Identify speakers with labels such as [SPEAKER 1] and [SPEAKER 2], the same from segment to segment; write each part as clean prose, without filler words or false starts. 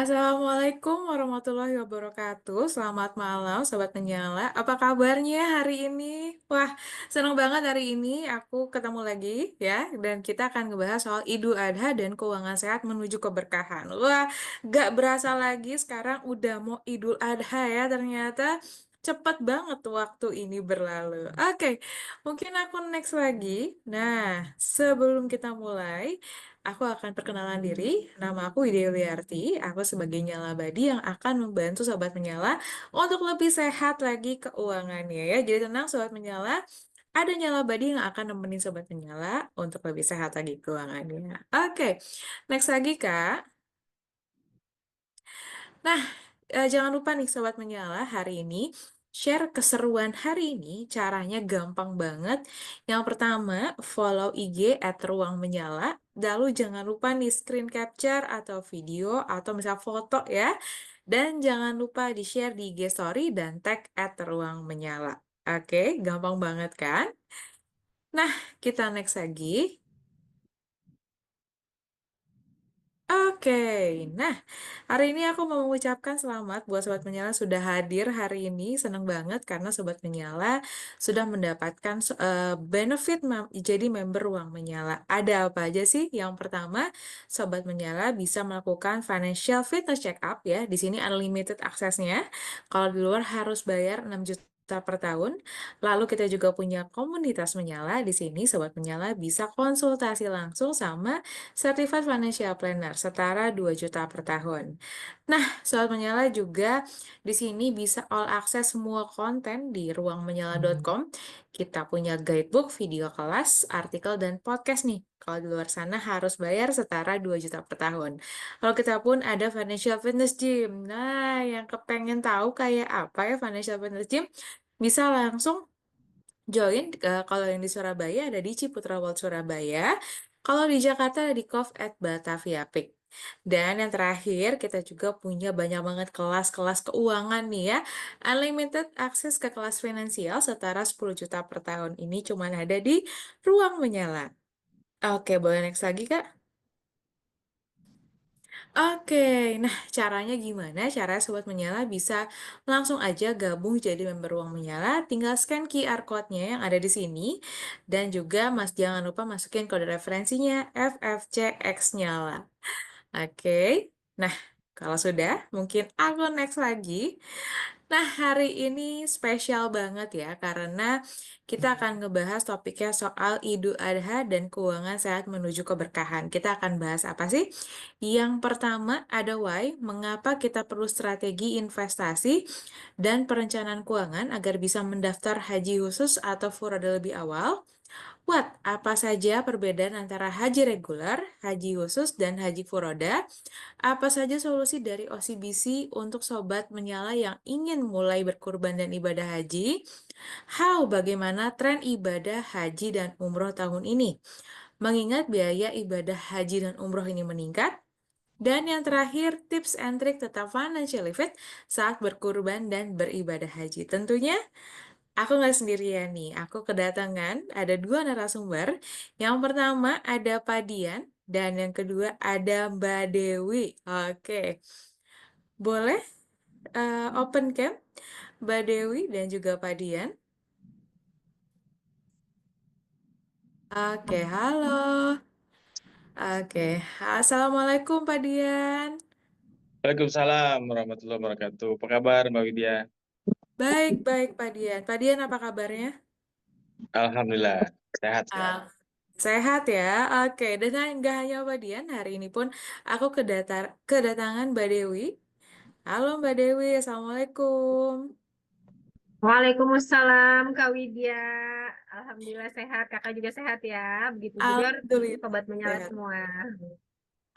[SPEAKER 1] Assalamualaikum warahmatullahi wabarakatuh. Selamat malam, Sobat Penyala. Apa kabarnya hari ini? Wah, senang banget hari ini aku ketemu lagi ya. Dan kita akan ngebahas soal Idul Adha dan keuangan sehat menuju keberkahan. Wah, gak berasa lagi sekarang udah mau Idul Adha ya. Ternyata cepet banget waktu ini berlalu. Oke, mungkin aku next lagi. Nah, sebelum kita mulai, aku akan perkenalan diri. Nama aku Ide Yuliarti. Aku sebagai nyalabadi yang akan membantu Sobat Menyala untuk lebih sehat lagi keuangannya ya. Jadi tenang Sobat Menyala, ada nyalabadi yang akan nemenin Sobat Menyala untuk lebih sehat lagi keuangannya. Oke, next lagi Kak. Nah, jangan lupa nih Sobat Menyala, hari ini share keseruan hari ini, caranya gampang banget. Yang pertama, follow IG @ruangmenyala. Lalu jangan lupa nih screen capture atau video atau misal foto ya. Dan jangan lupa di-share di IG Story dan tag @ruangmenyala. Oke, gampang banget kan? Nah, kita next lagi. Oke, nah hari ini aku mau mengucapkan selamat buat Sobat Menyala sudah hadir hari ini. Senang banget karena Sobat Menyala sudah mendapatkan benefit jadi member Ruang Menyala. Ada apa aja sih? Yang pertama, Sobat Menyala bisa melakukan financial fitness check up ya. Di sini unlimited aksesnya. Kalau di luar harus bayar 6 juta per tahun. Lalu kita juga punya komunitas menyala. Di sini Sobat Menyala bisa konsultasi langsung sama Certified Financial Planner setara 2 juta per tahun. Nah, Sobat Menyala juga di sini bisa all access semua konten di ruangmenyala.com. Kita punya guidebook, video kelas, artikel, dan podcast nih. Kalau di luar sana harus bayar setara 2 juta per tahun. Kalau kita pun ada Financial Fitness Gym. Nah, yang kepengen tahu kayak apa ya Financial Fitness Gym, bisa langsung join. Kalau yang di Surabaya ada di Ciputra World Surabaya. Kalau di Jakarta ada di Coff at Batavia Peak. Dan yang terakhir, kita juga punya banyak banget kelas-kelas keuangan nih ya. Unlimited akses ke kelas finansial setara 10 juta per tahun. Ini cuma ada di Ruang Menyala. Oke, boleh next lagi, Kak? Oke, nah caranya gimana? Caranya Sobat Menyala bisa langsung aja gabung jadi member Ruang Menyala, tinggal scan QR code-nya yang ada di sini, dan juga Mas jangan lupa masukin kode referensinya FFCX Nyala. Oke, nah kalau sudah, mungkin aku next lagi. Nah, hari ini spesial banget ya, karena kita akan ngebahas topiknya soal Idul Adha dan keuangan sehat menuju keberkahan. Kita akan bahas apa sih? Yang pertama ada why, mengapa kita perlu strategi investasi dan perencanaan keuangan agar bisa mendaftar haji khusus atau furada lebih awal. What? Apa saja perbedaan antara haji reguler, haji khusus, dan haji furoda? Apa saja solusi dari OCBC untuk sobat menyala yang ingin mulai berkurban dan ibadah haji? How? Bagaimana tren ibadah haji dan umroh tahun ini? Mengingat biaya ibadah haji dan umroh ini meningkat. Dan yang terakhir, tips and trick tetap financially fit saat berkurban dan beribadah haji. Tentunya aku nggak sendirian nih, aku kedatangan ada dua narasumber. Yang pertama ada Pak Dian, dan yang kedua ada Mbak Dewi. Oke, boleh open cam Mbak Dewi dan juga Pak Dian. Oke, halo. Oke, Assalamualaikum Pak Dian.
[SPEAKER 2] Waalaikumsalam warahmatullahi wabarakatuh. Apa kabar Mbak Widya?
[SPEAKER 1] Baik, baik Pak Dian. Pak Dian apa kabarnya?
[SPEAKER 2] Alhamdulillah, sehat-sehat.
[SPEAKER 1] Ah, sehat ya. Oke, dan nggak hanya Mbak Dian, hari ini pun aku kedatangan Mbak Dewi. Halo Mbak Dewi, Assalamualaikum.
[SPEAKER 3] Waalaikumsalam Kak Widya. Alhamdulillah sehat. Kakak juga sehat ya. Begitu juga
[SPEAKER 1] Alhamdulillah
[SPEAKER 3] sobat menyala
[SPEAKER 1] sehat.
[SPEAKER 3] semua.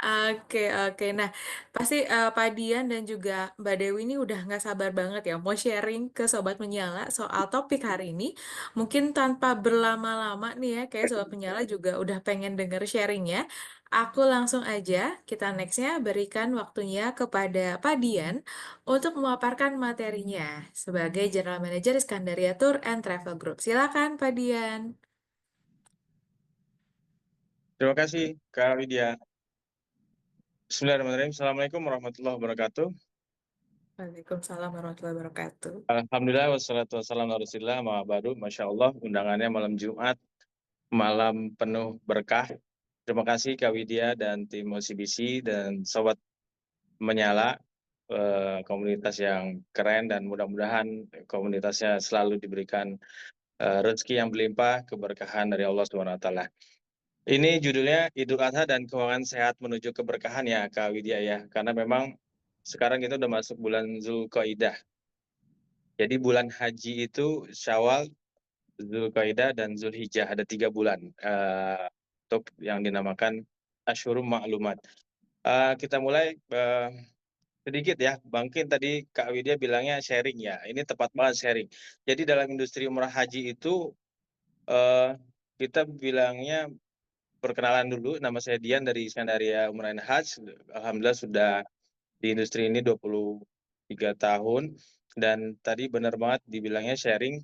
[SPEAKER 1] Oke, oke. Nah, pasti Pak Dian dan juga Mbak Dewi ini udah nggak sabar banget ya mau sharing ke Sobat Menyala soal topik hari ini. Mungkin tanpa berlama-lama nih ya, kayak Sobat Menyala juga udah pengen denger sharingnya. Aku langsung aja, kita nextnya berikan waktunya kepada Pak Dian untuk memaparkan materinya sebagai General Manager Iskandaria Tour and Travel Group. Silakan Pak Dian.
[SPEAKER 2] Terima kasih Kak Widya. Bismillahirrahmanirrahim. Assalamualaikum warahmatullahi wabarakatuh.
[SPEAKER 1] Waalaikumsalam warahmatullahi wabarakatuh.
[SPEAKER 2] Alhamdulillah wassalatu wassalamu ala Rasulillah ma ba'du. Masya Allah, undangannya malam Jumat, malam penuh berkah. Terima kasih Kak Widya dan tim OCBC dan Sobat Menyala, komunitas yang keren dan mudah-mudahan komunitasnya selalu diberikan rezeki yang berlimpah, keberkahan dari Allah Subhanahu wa taala. Ini judulnya Idul Adha dan Keuangan Sehat Menuju Keberkahan ya Kak Widya ya. Karena memang sekarang kita udah masuk bulan Zulqaidah. Jadi bulan haji itu Syawal, Zulqaidah dan Zulhijjah, ada 3 bulan untuk yang dinamakan Asyhurum Ma'lumat. Kita mulai sedikit ya, mungkin tadi Kak Widya bilangnya sharing ya, ini tepat banget sharing. Jadi dalam industri umrah haji itu kita bilangnya perkenalan dulu, nama saya Dian dari Iskandaria Umrah and Hajj. Alhamdulillah sudah di industri ini 23 tahun dan tadi benar banget dibilangnya sharing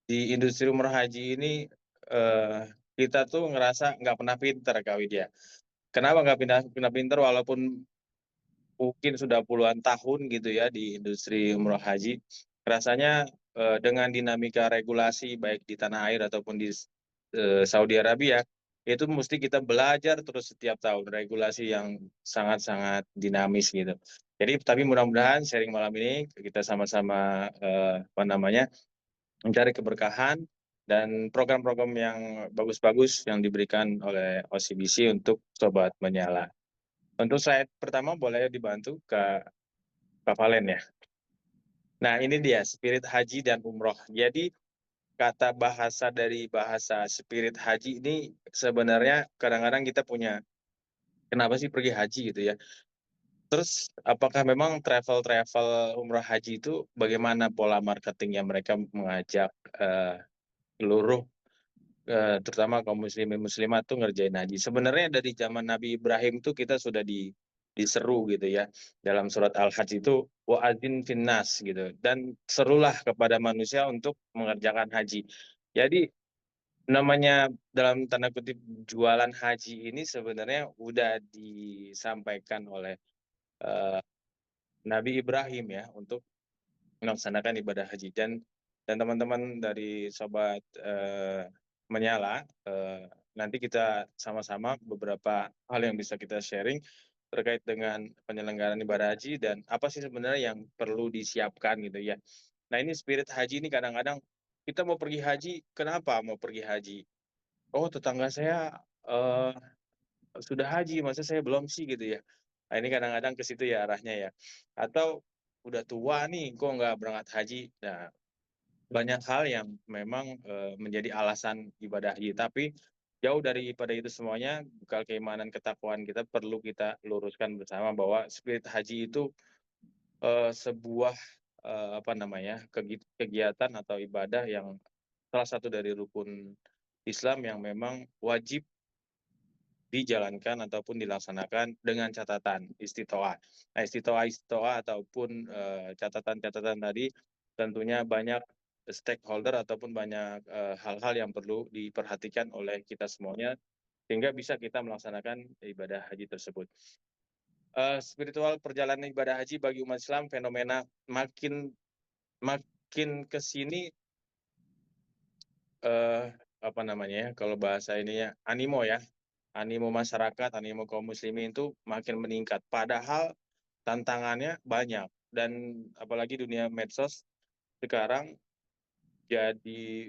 [SPEAKER 2] di industri umrah haji ini kita tuh ngerasa nggak pernah pinter Kak Widya. Kenapa nggak pernah pinter walaupun mungkin sudah puluhan tahun gitu ya di industri umrah haji, rasanya dengan dinamika regulasi baik di tanah air ataupun di Saudi Arabia, itu mesti kita belajar terus setiap tahun regulasi yang sangat-sangat dinamis gitu. Jadi tapi mudah-mudahan sharing malam ini kita sama-sama apa namanya mencari keberkahan dan program-program yang bagus-bagus yang diberikan oleh OCBC untuk Sobat Menyala. Untuk slide pertama boleh dibantu Kak Valen ya. Nah ini dia spirit haji dan umroh. Jadi kata bahasa dari bahasa spirit haji ini sebenarnya kadang-kadang kita punya kenapa sih pergi haji gitu ya. Terus apakah memang travel umroh haji itu bagaimana pola marketingnya mereka mengajak seluruh terutama kaum muslimin muslimat tuh ngerjain haji. Sebenarnya dari zaman Nabi Ibrahim tuh kita sudah diseru gitu ya. Dalam surat Al-Hajj itu wa'adzin finnas gitu. Dan serulah kepada manusia untuk mengerjakan haji. Jadi namanya dalam tanda kutip jualan haji ini sebenarnya udah disampaikan oleh eh, Nabi Ibrahim ya untuk melaksanakan ibadah haji dan teman-teman dari sobat menyala nanti kita sama-sama beberapa hal yang bisa kita sharing terkait dengan penyelenggaraan ibadah haji dan apa sih sebenarnya yang perlu disiapkan gitu ya. Nah ini spirit haji ini kadang-kadang kita mau pergi haji, kenapa mau pergi haji? Oh tetangga saya sudah haji, masa saya belum sih gitu ya. Nah ini kadang-kadang ke situ ya arahnya ya. Atau udah tua nih kok nggak berangkat haji. Nah banyak hal yang memang menjadi alasan ibadah haji. Tapi jauh daripada itu semuanya, bekal keimanan ketakwaan kita perlu kita luruskan bersama bahwa spirit haji itu sebuah apa namanya kegiatan atau ibadah yang salah satu dari rukun Islam yang memang wajib dijalankan ataupun dilaksanakan dengan catatan istitoah. Nah, istitoah ataupun catatan-catatan tadi tentunya banyak stakeholder ataupun banyak hal-hal yang perlu diperhatikan oleh kita semuanya sehingga bisa kita melaksanakan ibadah haji tersebut. Spiritual perjalanan ibadah haji bagi umat Islam fenomena makin makin ke sini apa namanya ya kalau bahasa ininya animo ya. Animo masyarakat, animo kaum muslimin itu makin meningkat. Padahal tantangannya banyak dan apalagi dunia medsos sekarang jadi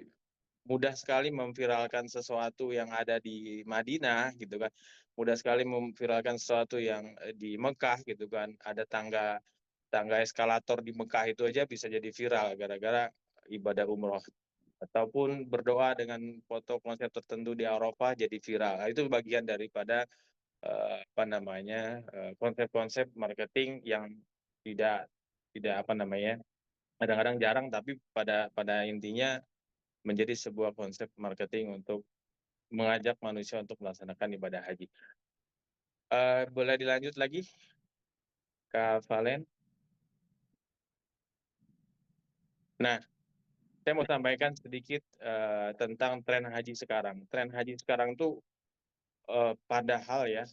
[SPEAKER 2] mudah sekali memviralkan sesuatu yang ada di Madinah gitu kan. Mudah sekali memviralkan sesuatu yang di Mekah gitu kan. Ada tangga tangga eskalator di Mekah itu aja bisa jadi viral gara-gara ibadah umroh ataupun berdoa dengan foto konsep tertentu di Eropa jadi viral. Nah, itu bagian daripada apa namanya konsep-konsep marketing yang tidak tidak apa namanya kadang-kadang jarang tapi pada intinya menjadi sebuah konsep marketing untuk mengajak manusia untuk melaksanakan ibadah haji. Boleh dilanjut lagi, Kak Valen? Nah, saya mau sampaikan sedikit tentang tren haji sekarang. Tren haji sekarang tuh padahal ya,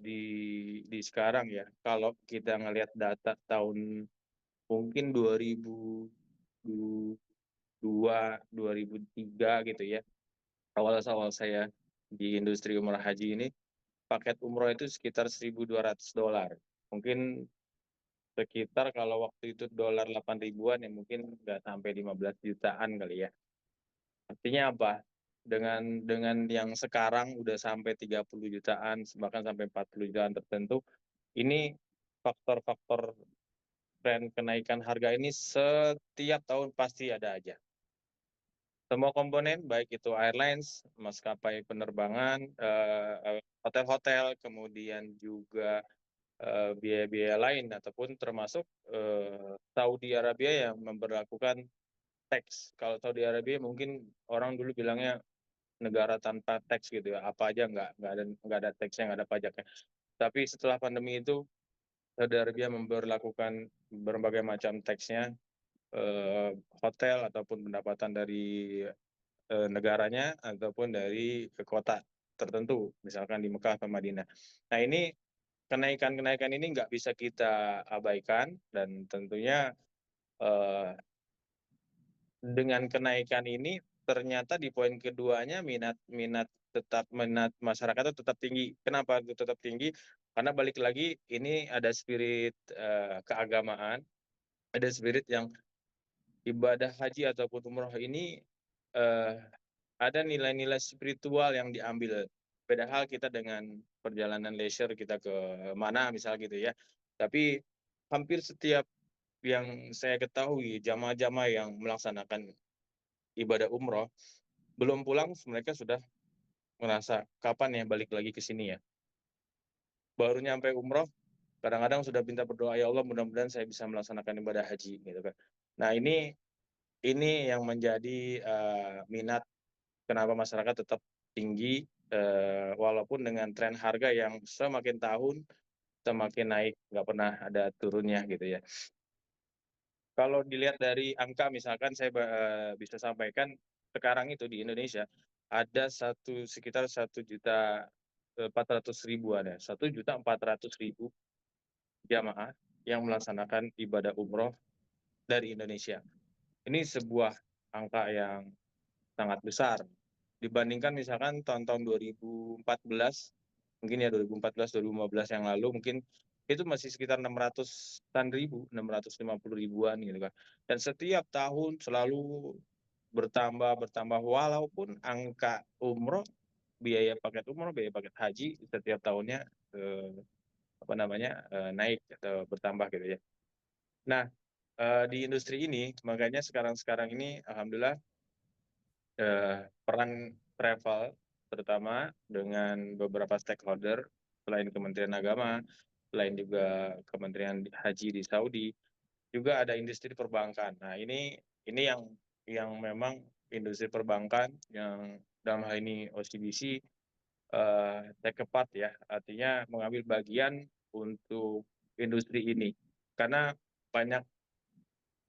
[SPEAKER 2] di sekarang ya, kalau kita ngelihat data tahun mungkin 2002, 2003 gitu ya, awal-awal saya di industri umrah haji ini, paket umroh itu sekitar $1.200. Mungkin sekitar kalau waktu itu dolar 8 ribuan ya mungkin nggak sampai 15 jutaan kali ya. Artinya apa? Dengan yang sekarang udah sampai 30 jutaan, bahkan sampai 40 jutaan tertentu, ini faktor-faktor tren kenaikan harga ini setiap tahun pasti ada aja. Semua komponen, baik itu airlines, maskapai penerbangan, hotel-hotel, kemudian juga biaya-biaya lain, ataupun termasuk Saudi Arabia yang memberlakukan tax. Kalau Saudi Arabia mungkin orang dulu bilangnya negara tanpa tax gitu ya, apa aja nggak ada taxnya, nggak ada pajaknya. Tapi setelah pandemi itu Saudi Arabia memberlakukan berbagai macam taxnya, hotel ataupun pendapatan dari negaranya ataupun dari kota tertentu, misalkan di Mekah atau Madinah. Nah ini kenaikan-kenaikan ini nggak bisa kita abaikan, dan tentunya eh, dengan kenaikan ini ternyata di poin keduanya minat masyarakat itu tetap tinggi. Kenapa itu tetap tinggi? Karena balik lagi ini ada spirit keagamaan, ada spirit yang ibadah haji ataupun umroh ini eh, ada nilai-nilai spiritual yang diambil. Beda hal kita dengan perjalanan leisure, kita ke mana misal gitu ya. Tapi hampir setiap yang saya ketahui jamaah-jamaah yang melaksanakan ibadah umroh belum pulang mereka sudah merasa kapan ya balik lagi ke sini ya. Baru nyampe umroh kadang-kadang sudah minta berdoa, ya Allah mudah-mudahan saya bisa melaksanakan ibadah haji gitu kan. Nah ini yang menjadi minat kenapa masyarakat tetap tinggi, walaupun dengan tren harga yang semakin tahun semakin naik, nggak pernah ada turunnya gitu ya. Kalau dilihat dari angka, misalkan saya bisa sampaikan sekarang itu di Indonesia ada sekitar 1.400.000 ada 1.400.000 jamaah yang melaksanakan ibadah umroh dari Indonesia. Ini sebuah angka yang sangat besar dibandingkan misalkan tahun-tahun 2014, mungkin ya 2014 2015 yang lalu mungkin itu masih sekitar 600-an ribu, 650 ribuan gitu kan. Dan setiap tahun selalu bertambah walaupun angka umroh, biaya paket umroh, biaya paket haji setiap tahunnya eh, naik atau bertambah gitu ya. Nah, di industri ini makanya sekarang ini alhamdulillah peran travel terutama dengan beberapa stakeholder selain Kementerian Agama, selain juga Kementerian Haji di Saudi, juga ada industri perbankan. Nah, ini yang memang industri perbankan yang dalam hal ini OCBC take a part ya, artinya mengambil bagian untuk industri ini. Karena banyak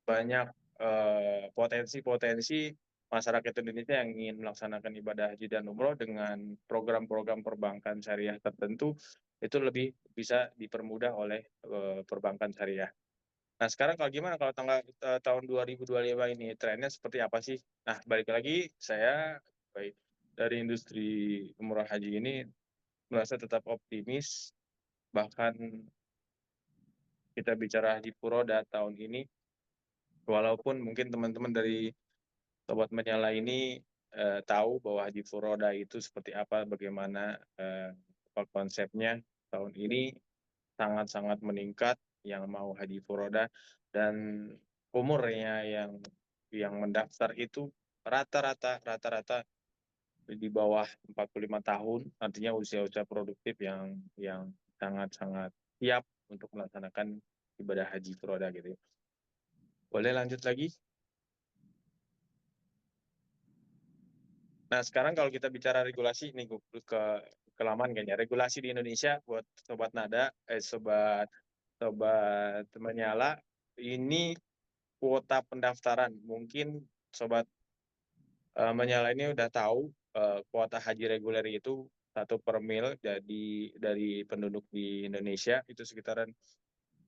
[SPEAKER 2] banyak potensi-potensi masyarakat Indonesia yang ingin melaksanakan ibadah haji dan umroh dengan program-program perbankan syariah tertentu itu lebih bisa dipermudah oleh perbankan syariah. Nah, sekarang kalau gimana kalau tahun 2025 ini trennya seperti apa sih? Nah, balik lagi saya baik dari industri umroh haji ini merasa tetap optimis, bahkan kita bicara Haji Furoda tahun ini, walaupun mungkin teman-teman dari Sobat Menyala ini tahu bahwa Haji Furoda itu seperti apa, bagaimana konsepnya tahun ini sangat-sangat meningkat yang mau Haji Furoda, dan umurnya yang mendaftar itu rata-rata di bawah 45 tahun, artinya usia-usia produktif yang sangat-sangat siap untuk melaksanakan ibadah Haji Furoda gitu ya. Boleh lanjut lagi? Nah, sekarang kalau kita bicara regulasi, ini kelamaan kayaknya. Regulasi di Indonesia buat Sobat Nada, Sobat Menyala, ini kuota pendaftaran. Mungkin Sobat Menyala ini udah tahu kuota haji reguler itu 1 per mil dari penduduk di Indonesia itu sekitaran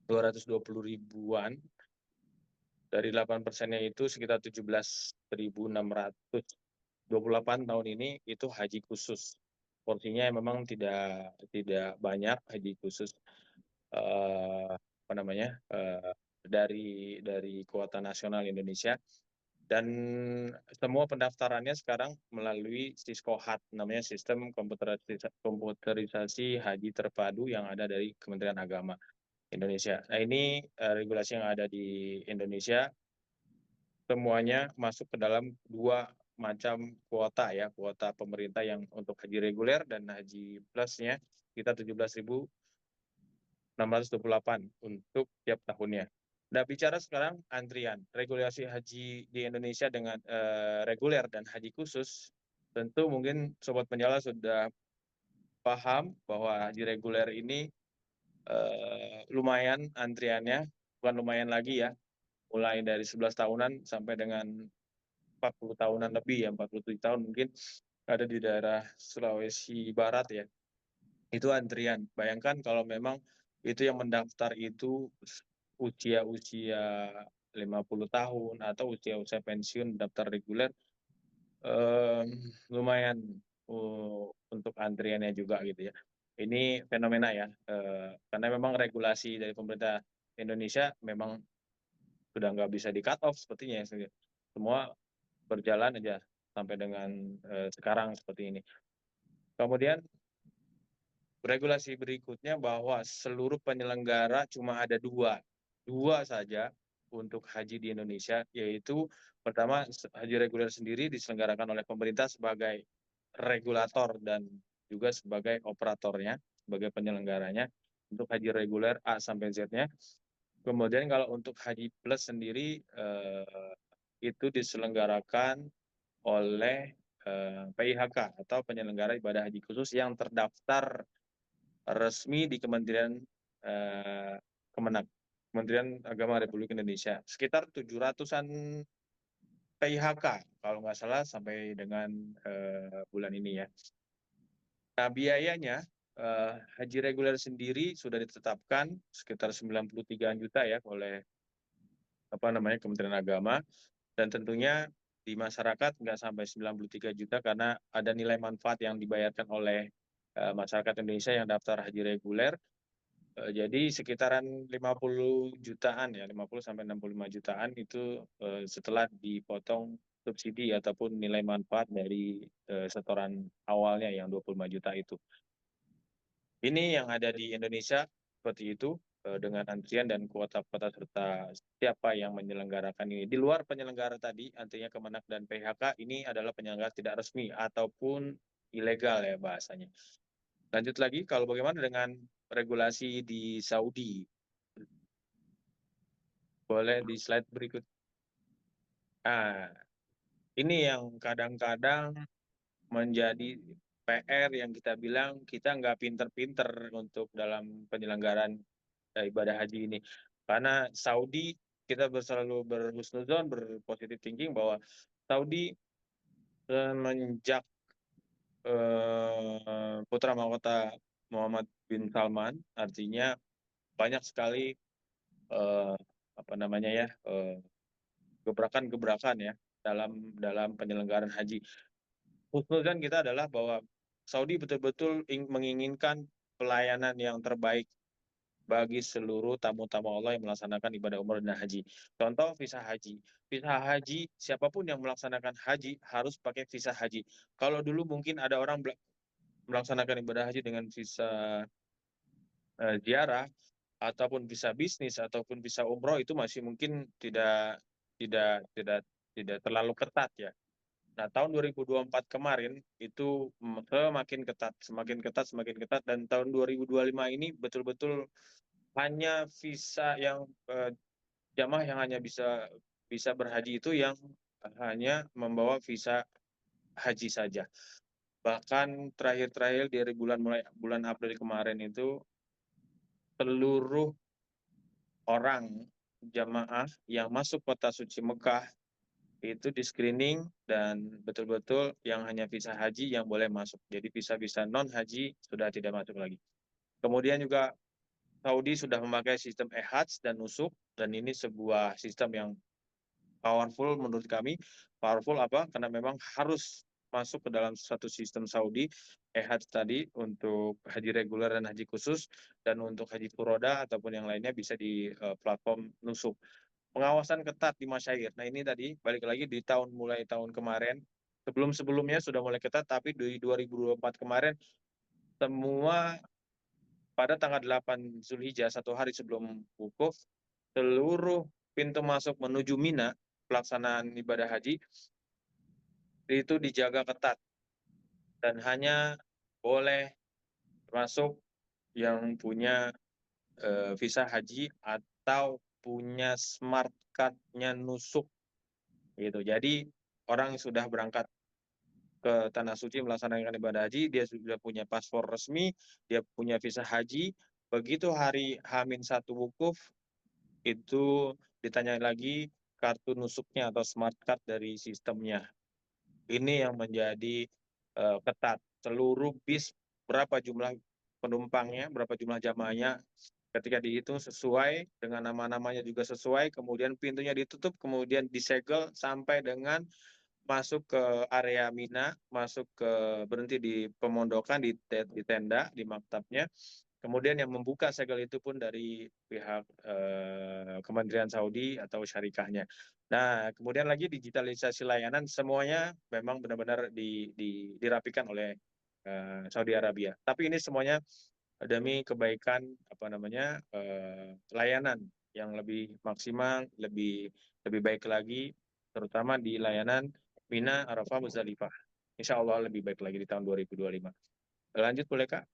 [SPEAKER 2] 220 ribuan. Dari 8%-nya itu sekitar 17.628 tahun ini itu haji khusus. Porsinya memang tidak banyak haji khusus dari kuota nasional Indonesia. Dan semua pendaftarannya sekarang melalui Siskohat, namanya Sistem Komputerisasi Haji Terpadu yang ada dari Kementerian Agama Indonesia. Nah ini regulasi yang ada di Indonesia, semuanya masuk ke dalam 2 macam kuota ya, kuota pemerintah yang untuk haji reguler dan haji plusnya kita 17.628 untuk tiap tahunnya. Nah, bicara sekarang antrian, regulasi haji di Indonesia dengan reguler dan haji khusus, tentu mungkin Sobat Penyala sudah paham bahwa haji reguler ini lumayan antriannya, bukan lumayan lagi ya, mulai dari 11 tahunan sampai dengan 40 tahunan lebih ya, 47 tahun mungkin ada di daerah Sulawesi Barat ya. Itu antrian. Bayangkan kalau memang itu yang mendaftar itu usia-usia 50 tahun atau usia-usia pensiun daftar reguler, lumayan untuk antriannya juga gitu ya. Ini fenomena ya, karena memang regulasi dari pemerintah Indonesia memang sudah nggak bisa di-cut off sepertinya ya. Semua berjalan aja sampai dengan sekarang seperti ini. Kemudian regulasi berikutnya bahwa seluruh penyelenggara cuma ada dua saja untuk haji di Indonesia, yaitu pertama haji reguler sendiri diselenggarakan oleh pemerintah sebagai regulator dan juga sebagai operatornya, sebagai penyelenggaranya untuk haji reguler A sampai Z-nya. Kemudian kalau untuk haji plus sendiri itu diselenggarakan oleh PIHK atau penyelenggara ibadah haji khusus yang terdaftar resmi di Kemenag, Kementerian Agama Republik Indonesia. Sekitar 700-an PIHK kalau nggak salah sampai dengan bulan ini ya. Nah, biayanya haji reguler sendiri sudah ditetapkan sekitar 93 juta ya oleh Kementerian Agama, dan tentunya di masyarakat nggak sampai 93 juta karena ada nilai manfaat yang dibayarkan oleh masyarakat Indonesia yang daftar haji reguler. Jadi sekitaran 50 jutaan ya, 50 sampai 65 jutaan itu setelah dipotong subsidi ataupun nilai manfaat dari setoran awalnya yang 25 juta itu. Ini yang ada di Indonesia seperti itu dengan antrian dan kuota-kuota serta siapa yang menyelenggarakan ini. Di luar penyelenggara tadi, artinya Kemenak dan PHK, ini adalah penyelenggara tidak resmi ataupun ilegal ya bahasanya. Lanjut lagi, kalau bagaimana dengan regulasi di Saudi? Boleh di slide berikut. Nah, ini yang kadang-kadang menjadi PR yang kita bilang kita nggak pinter-pinter untuk dalam penyelenggaraan ibadah haji ini. Karena Saudi kita selalu berhusnuzon, berpositif thinking bahwa Saudi semenjak putra mahkota Muhammad bin Salman, artinya banyak sekali gebrakan-gebrakan ya dalam penyelenggaraan haji. Husnuzon kita adalah bahwa Saudi betul-betul menginginkan pelayanan yang terbaik bagi seluruh tamu-tamu Allah yang melaksanakan ibadah umrah dan haji. Contoh visa haji. Visa haji, siapapun yang melaksanakan haji harus pakai visa haji. Kalau dulu mungkin ada orang melaksanakan ibadah haji dengan visa ziarah ataupun visa bisnis ataupun visa umroh itu masih mungkin tidak tidak terlalu ketat ya. Nah, tahun 2024 kemarin itu semakin ketat, dan tahun 2025 ini betul-betul hanya visa yang jamaah yang hanya bisa berhaji itu yang hanya membawa visa haji saja. Bahkan terakhir dari mulai bulan April kemarin itu seluruh orang jamaah yang masuk kota suci Mekah itu di-screening dan betul-betul yang hanya visa haji yang boleh masuk. Jadi visa-visa non-haji sudah tidak masuk lagi. Kemudian juga Saudi sudah memakai sistem e-Hajj dan nusuk, dan ini sebuah sistem yang powerful menurut kami. Powerful apa? Karena memang harus masuk ke dalam satu sistem Saudi e-Hajj tadi untuk haji reguler dan haji khusus, dan untuk haji furoda ataupun yang lainnya bisa di platform nusuk. Pengawasan ketat di masyair. Nah ini tadi balik lagi di mulai tahun kemarin, sebelum-sebelumnya sudah mulai ketat, tapi di 2024 kemarin semua pada tanggal 8 Zulhijjah, 1 hari sebelum wukuf, seluruh pintu masuk menuju Mina, pelaksanaan ibadah haji, itu dijaga ketat dan hanya boleh masuk yang punya visa haji atau punya smart card-nya nusuk gitu. Jadi orang yang sudah berangkat ke tanah suci melaksanakan ibadah haji, dia sudah punya paspor resmi, dia punya visa haji. Begitu hari H-1 wukuf, itu ditanya lagi kartu nusuknya atau smart card dari sistemnya. Ini yang menjadi ketat. Seluruh bis berapa jumlah penumpangnya, berapa jumlah jamaahnya, ketika dihitung sesuai dengan nama-namanya juga sesuai, kemudian pintunya ditutup, kemudian disegel sampai dengan masuk ke area Mina, masuk ke berhenti di pemondokan, di tenda, di maktabnya. Kemudian yang membuka segel itu pun dari pihak Kementerian Saudi atau syarikahnya. Nah, kemudian lagi digitalisasi layanan, semuanya memang benar-benar dirapikan oleh Saudi Arabia. Tapi ini semuanya demi kebaikan apa namanya layanan yang lebih maksimal, lebih baik lagi, terutama di layanan Mina, Arafah, Muzdalifah. Insya Allah lebih baik lagi di tahun 2025. Lanjut boleh Kak?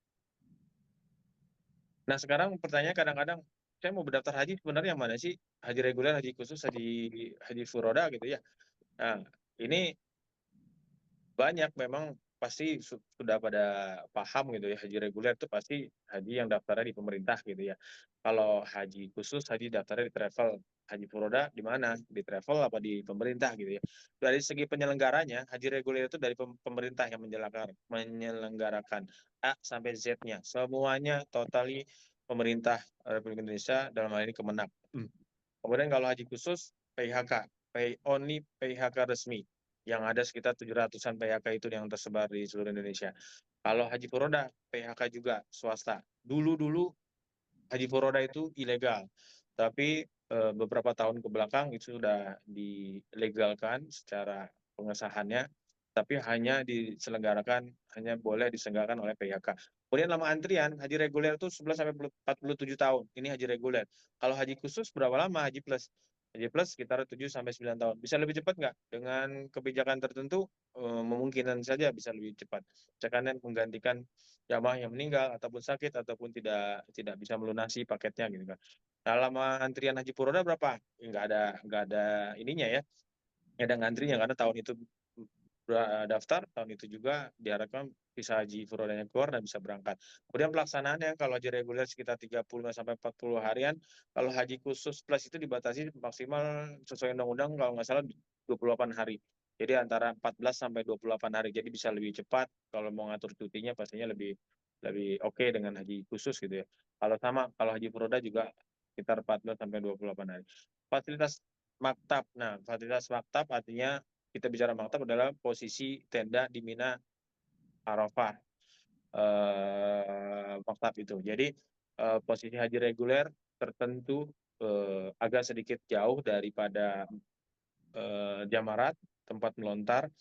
[SPEAKER 2] Nah sekarang pertanyaan kadang-kadang, saya mau berdaftar haji sebenarnya yang mana sih? Haji reguler, haji khusus, haji furoda gitu ya. Nah ini banyak memang pasti sudah pada paham gitu ya, haji reguler itu pasti haji yang daftarnya di pemerintah gitu ya. Kalau haji khusus, haji daftarnya di travel. Haji furoda di mana? Di travel apa di pemerintah gitu ya. Dari segi penyelenggaranya, haji reguler itu dari pemerintah yang menyelenggarakan A sampai Z-nya. Semuanya totali pemerintah Republik Indonesia, dalam hal ini Kemenak. Kemudian kalau haji khusus, PHK, pay only PHK resmi, yang ada sekitar 700-an PHK itu yang tersebar di seluruh Indonesia. Kalau haji furoda, PHK juga swasta. Dulu-dulu haji furoda itu ilegal, tapi beberapa tahun ke belakang itu sudah dilegalkan secara pengesahannya, tapi hanya boleh diselenggarakan oleh PHK. Kemudian lama antrian, haji reguler itu 11 sampai 47 tahun. Ini haji reguler. Kalau haji khusus berapa lama? Haji plus. Haji plus sekitar 7 sampai 9 tahun. Bisa lebih cepat nggak? Dengan kebijakan tertentu, memungkinkan saja bisa lebih cepat. Misalkan menggantikan jamaah yang meninggal ataupun sakit ataupun tidak bisa melunasi paketnya gitu kan. Nah, lama antrian haji furoda berapa? Nggak ada ininya ya. Nggak ada ngantrinya karena tahun itu daftar, tahun itu juga diharapkan bisa haji furodanya keluar dan bisa berangkat. Kemudian pelaksanaannya kalau haji reguler sekitar 30 sampai 40 harian, kalau haji khusus plus itu dibatasi maksimal sesuai undang-undang kalau nggak salah 28 hari. Jadi antara 14 sampai 28 hari. Jadi bisa lebih cepat kalau mau ngatur cutinya pastinya lebih lebih oke dengan haji khusus gitu ya. Kalau haji furoda juga sekitar 14 sampai 28 hari. Fasilitas maktab. Nah, fasilitas maktab artinya kita bicara maktab adalah posisi tenda di Mina Arafah, maktab itu. Jadi posisi haji reguler tertentu agak sedikit jauh daripada jamarat, tempat melontar.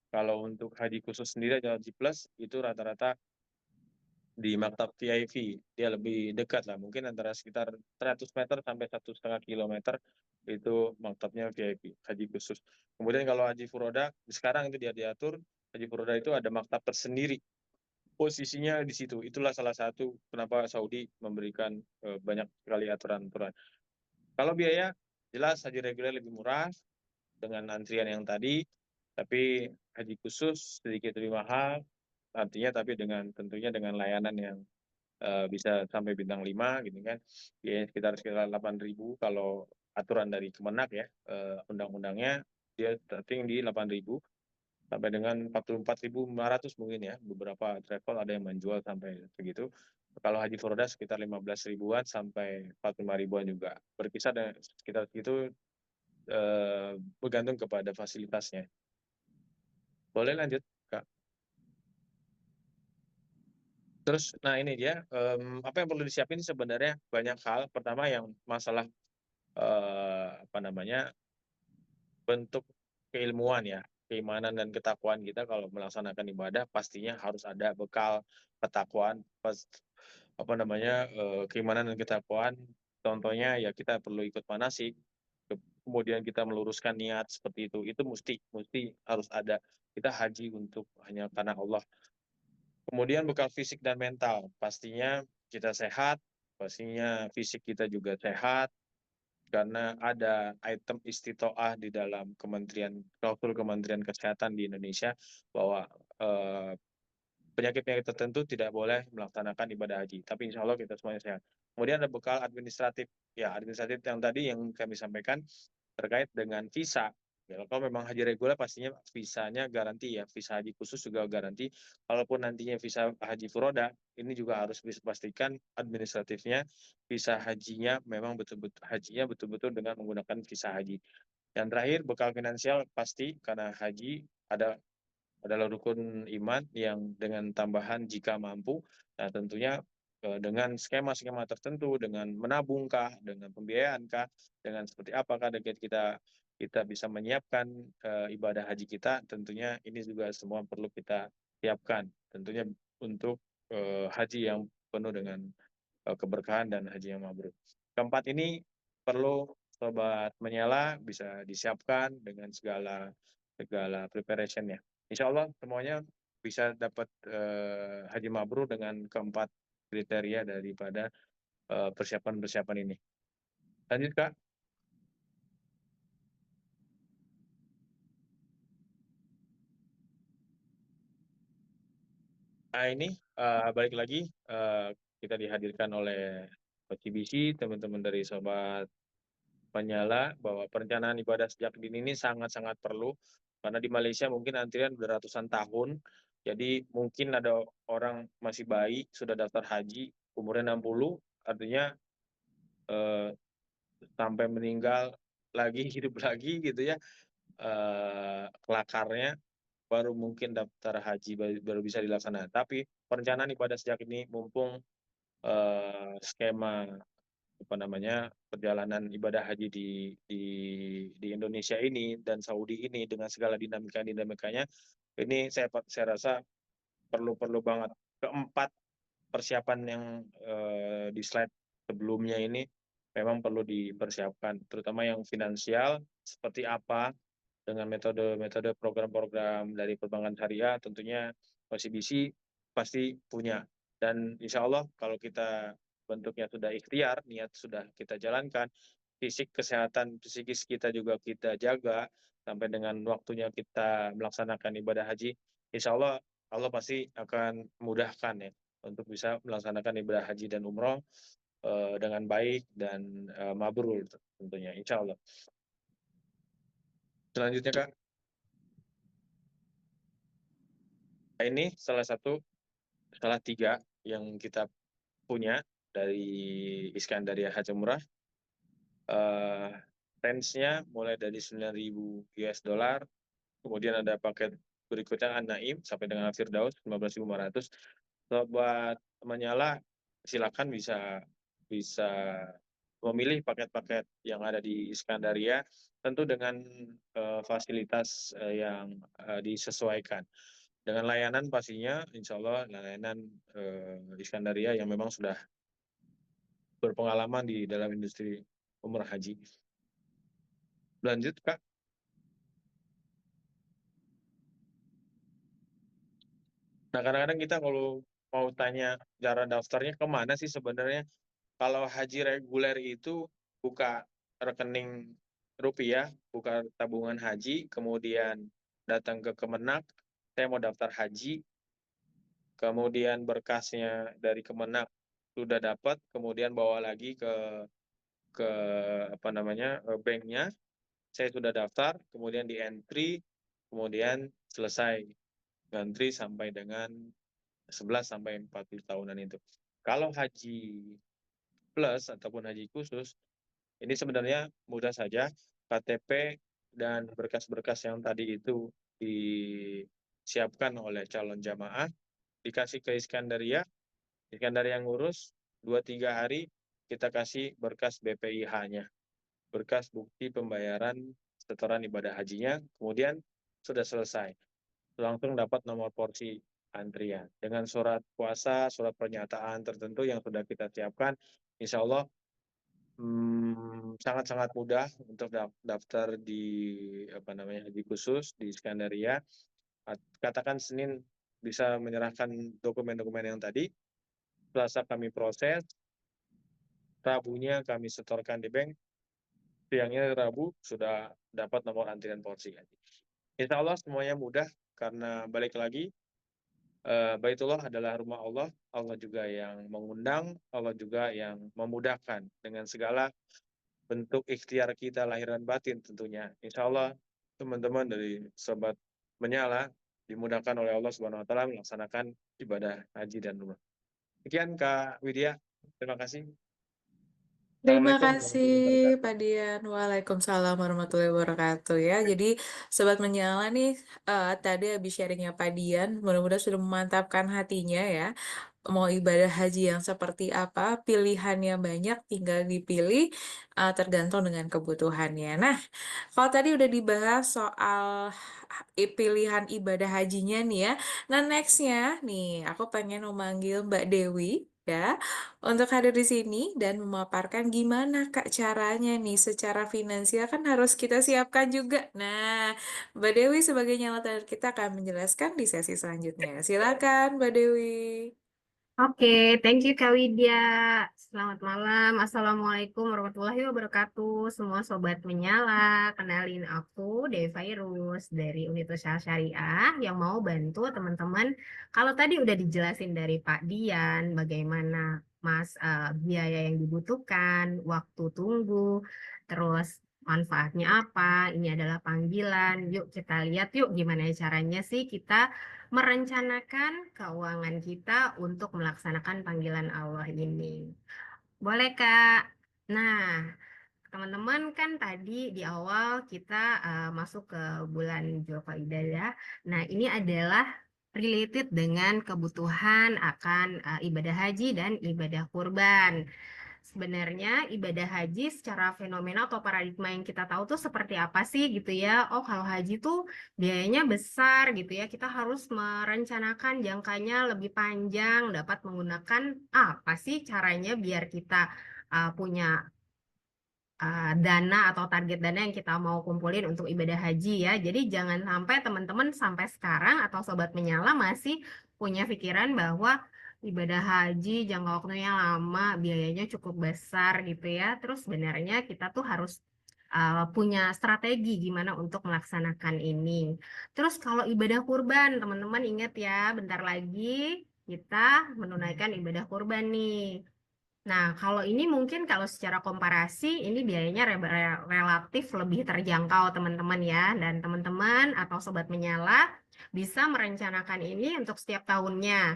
[SPEAKER 2] Kalau untuk haji khusus sendiri atau haji plus itu rata-rata di maktab VIP, dia lebih dekat lah, mungkin antara sekitar 100 meter sampai 1,5 kilometer itu maktabnya VIP, haji khusus. Kemudian kalau haji furoda, sekarang itu dia diatur, haji furoda itu ada maktab tersendiri, posisinya di situ. Itulah salah satu kenapa Saudi memberikan banyak sekali aturan-aturan. Kalau biaya, jelas haji reguler lebih murah dengan antrian yang tadi, tapi haji khusus sedikit lebih mahal, artinya tapi tentunya dengan layanan yang bisa sampai bintang 5 gitu kan. Biayanya sekitar 8.000 kalau aturan dari Kemenak ya, undang-undangnya dia starting di 8.000 sampai dengan 44.500 mungkin ya. Beberapa travel ada yang menjual sampai segitu. Kalau haji furoda sekitar 15 ribuan sampai 45 ribuan juga. Berkisar sekitar segitu, bergantung kepada fasilitasnya. Boleh lanjut, Kak. Terus, nah ini dia, apa yang perlu disiapin sebenarnya banyak hal. Pertama yang masalah, apa namanya, bentuk keilmuan ya, keimanan dan ketakwaan kita kalau melaksanakan ibadah pastinya harus ada bekal ketakwaan, apa namanya, keimanan dan ketakwaan. Contohnya ya kita perlu ikut manasik, kemudian kita meluruskan niat seperti itu mesti harus ada. Kita haji untuk hanya karena Allah. Kemudian bekal fisik dan mental, pastinya kita sehat, pastinya fisik kita juga sehat, karena ada item istitoah di dalam klausul Kementerian Kesehatan di Indonesia bahwa penyakit-penyakit tertentu tidak boleh melaksanakan ibadah haji. Tapi insya Allah kita semuanya sehat. Kemudian ada bekal administratif. Ya, administratif yang tadi yang kami sampaikan terkait dengan visa. Ya, kalau memang haji reguler pastinya visanya garanti ya, visa haji khusus juga garanti. Kalaupun nantinya visa haji furoda, ini juga harus bisa pastikan administratifnya, visa hajinya memang betul-betul dengan menggunakan visa haji. Dan terakhir, bekal finansial pasti karena haji adalah rukun iman yang dengan tambahan jika mampu. Nah, tentunya dengan skema-skema tertentu, dengan menabungkah, dengan pembiayaankah, dengan seperti apakah kita bisa menyiapkan ibadah haji kita, tentunya ini juga semua perlu kita siapkan. Tentunya untuk haji yang penuh dengan keberkahan dan haji yang mabrur. Keempat ini perlu sobat menyala bisa disiapkan dengan segala preparation-nya. Insya Allah semuanya bisa dapat haji mabrur dengan keempat kriteria daripada persiapan-persiapan ini. Lanjut, Kak. Nah ini balik lagi kita dihadirkan oleh OCBC, teman-teman dari sobat menyala bahwa perencanaan ibadah sejak dini ini sangat-sangat perlu karena di Malaysia mungkin antrian udah ratusan tahun. Jadi mungkin ada orang masih bayi sudah daftar haji umurnya 60, artinya eh, sampai meninggal lagi hidup lagi gitu ya, kelakarnya baru mungkin daftar haji baru bisa dilaksanakan. Tapi perencanaan ibadah sejak ini mumpung skema apa namanya perjalanan ibadah haji di Indonesia ini dan Saudi ini dengan segala dinamikanya ini saya rasa perlu banget. Keempat persiapan yang di slide sebelumnya ini memang perlu dipersiapkan, terutama yang finansial seperti apa dengan metode program-program dari perbankan syariah tentunya OCBC pasti punya. Dan insya Allah kalau kita bentuknya sudah ikhtiar, niat sudah kita jalankan, kesehatan psikis kita juga kita jaga, sampai dengan waktunya kita melaksanakan ibadah haji, insya Allah Allah pasti akan mudahkan ya untuk bisa melaksanakan ibadah haji dan umroh dengan baik dan mabrur tentunya, insya Allah. Selanjutnya, Kak. Nah, ini salah tiga yang kita punya dari Iskandaria Haji Murah. Range-nya mulai dari 9.000 US dollar, kemudian ada paket berikutnya An-Naim sampai dengan Firdaus 15.500. Sobat menyala silakan bisa bisa memilih paket-paket yang ada di Iskandaria, tentu dengan fasilitas yang disesuaikan. Dengan layanan pastinya, insya Allah layanan Iskandaria yang memang sudah berpengalaman di dalam industri umrah haji. Lanjut, Kak. Nah, kadang-kadang kita kalau mau tanya cara daftarnya kemana sih sebenarnya? Kalau haji reguler itu buka rekening rupiah, buka tabungan haji, kemudian datang ke Kemenak, saya mau daftar haji, kemudian berkasnya dari Kemenak sudah dapat, kemudian bawa lagi ke apa namanya banknya, saya sudah daftar, kemudian di entry, kemudian selesai entry sampai dengan 11 sampai 40 tahunan itu. Kalau haji plus ataupun haji khusus, ini sebenarnya mudah saja, KTP dan berkas-berkas yang tadi itu disiapkan oleh calon jamaah, dikasih ke Iskandaria ngurus 2-3 hari, kita kasih berkas BPIH-nya, berkas bukti pembayaran setoran ibadah hajinya, kemudian sudah selesai. Langsung dapat nomor porsi antrian. Dengan surat puasa, surat pernyataan tertentu yang sudah kita siapkan, insya Allah sangat-sangat mudah untuk daftar di haji khusus di Iskandaria. Katakan Senin bisa menyerahkan dokumen-dokumen yang tadi, Selasa kami proses, Rabunya kami setorkan di bank, siangnya Rabu sudah dapat nomor antrian porsi. Insya Allah semuanya mudah karena balik lagi Baitullah adalah rumah Allah, Allah juga yang mengundang, Allah juga yang memudahkan dengan segala bentuk ikhtiar kita lahir dan batin tentunya. Insya Allah teman-teman dari Sobat Menyala dimudahkan oleh Allah Subhanahu Wa Taala melaksanakan ibadah haji dan umrah. Sekian Kak Widya, terima kasih.
[SPEAKER 1] Terima
[SPEAKER 2] Assalamualaikum
[SPEAKER 1] kasih
[SPEAKER 2] warahmatullahi wabarakatuh.
[SPEAKER 1] Pak Dian. Waalaikumsalam warahmatullahi wabarakatuh ya. Jadi Sobat Menyala nih tadi habis sharingnya Pak Dian, mudah-mudahan sudah memantapkan hatinya ya. Mau ibadah haji yang seperti apa, pilihannya banyak, tinggal dipilih tergantung dengan kebutuhannya. Nah, kalau tadi udah dibahas soal pilihan ibadah hajinya nih ya. Nah, nextnya nih, aku pengen memanggil Mbak Dewi ya untuk hadir di sini dan memaparkan gimana Kak caranya nih secara finansial kan harus kita siapkan juga. Nah, Mbak Dewi sebagai nyalatan kita akan menjelaskan di sesi selanjutnya. Silakan Mbak Dewi.
[SPEAKER 3] Oke, thank you Kak Widya. Selamat malam. Assalamualaikum warahmatullahi wabarakatuh. Semua sobat menyala, kenalin aku Devi Virus dari Universitas Syariah yang mau bantu teman-teman. Kalau tadi udah dijelasin dari Pak Dian, bagaimana biaya yang dibutuhkan, waktu tunggu, terus manfaatnya apa, ini adalah panggilan. Yuk kita lihat yuk gimana caranya sih kita merencanakan keuangan kita untuk melaksanakan panggilan Allah ini. Boleh, Kak? Nah, teman-teman kan tadi di awal kita masuk ke bulan Dzulqa'dah ya. Nah, ini adalah related dengan kebutuhan akan ibadah haji dan ibadah kurban. Sebenarnya ibadah haji secara fenomena atau paradigma yang kita tahu tuh seperti apa sih gitu ya. Oh, kalau haji tuh biayanya besar gitu ya. Kita harus merencanakan jangkanya lebih panjang, dapat menggunakan apa sih caranya biar kita punya dana atau target dana yang kita mau kumpulin untuk ibadah haji ya. Jadi jangan sampai teman-teman sampai sekarang atau sobat menyala masih punya pikiran bahwa ibadah haji jangka waktunya lama, biayanya cukup besar gitu ya. Terus sebenarnya kita tuh harus punya strategi gimana untuk melaksanakan ini. Terus kalau ibadah kurban, teman-teman ingat ya, bentar lagi kita menunaikan ibadah kurban nih. Nah, kalau ini mungkin kalau secara komparasi ini biayanya relatif lebih terjangkau teman-teman ya. Dan teman-teman atau sobat menyala bisa merencanakan ini untuk setiap tahunnya.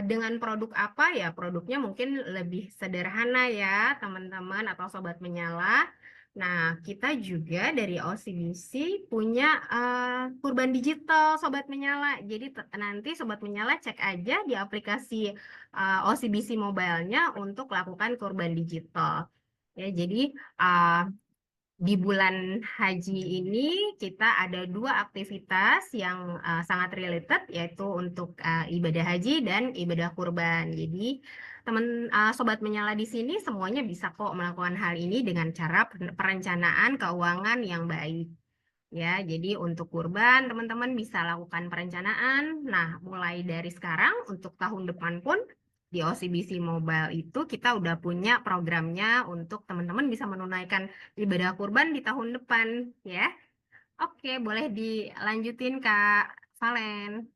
[SPEAKER 3] Dengan produk apa ya? Produknya mungkin lebih sederhana ya teman-teman atau sobat menyala. Nah, kita juga dari OCBC punya kurban digital Sobat Menyala. Jadi nanti Sobat Menyala cek aja di aplikasi OCBC Mobile-nya untuk lakukan kurban digital. Ya, jadi di bulan haji ini kita ada dua aktivitas yang sangat related yaitu untuk ibadah haji dan ibadah kurban. Jadi teman sobat menyala di sini semuanya bisa kok melakukan hal ini dengan cara perencanaan keuangan yang baik. Ya, jadi untuk kurban teman-teman bisa lakukan perencanaan. Nah, mulai dari sekarang untuk tahun depan pun di OCBC Mobile itu kita udah punya programnya untuk teman-teman bisa menunaikan ibadah kurban di tahun depan ya. Oke, boleh dilanjutin Kak Valen.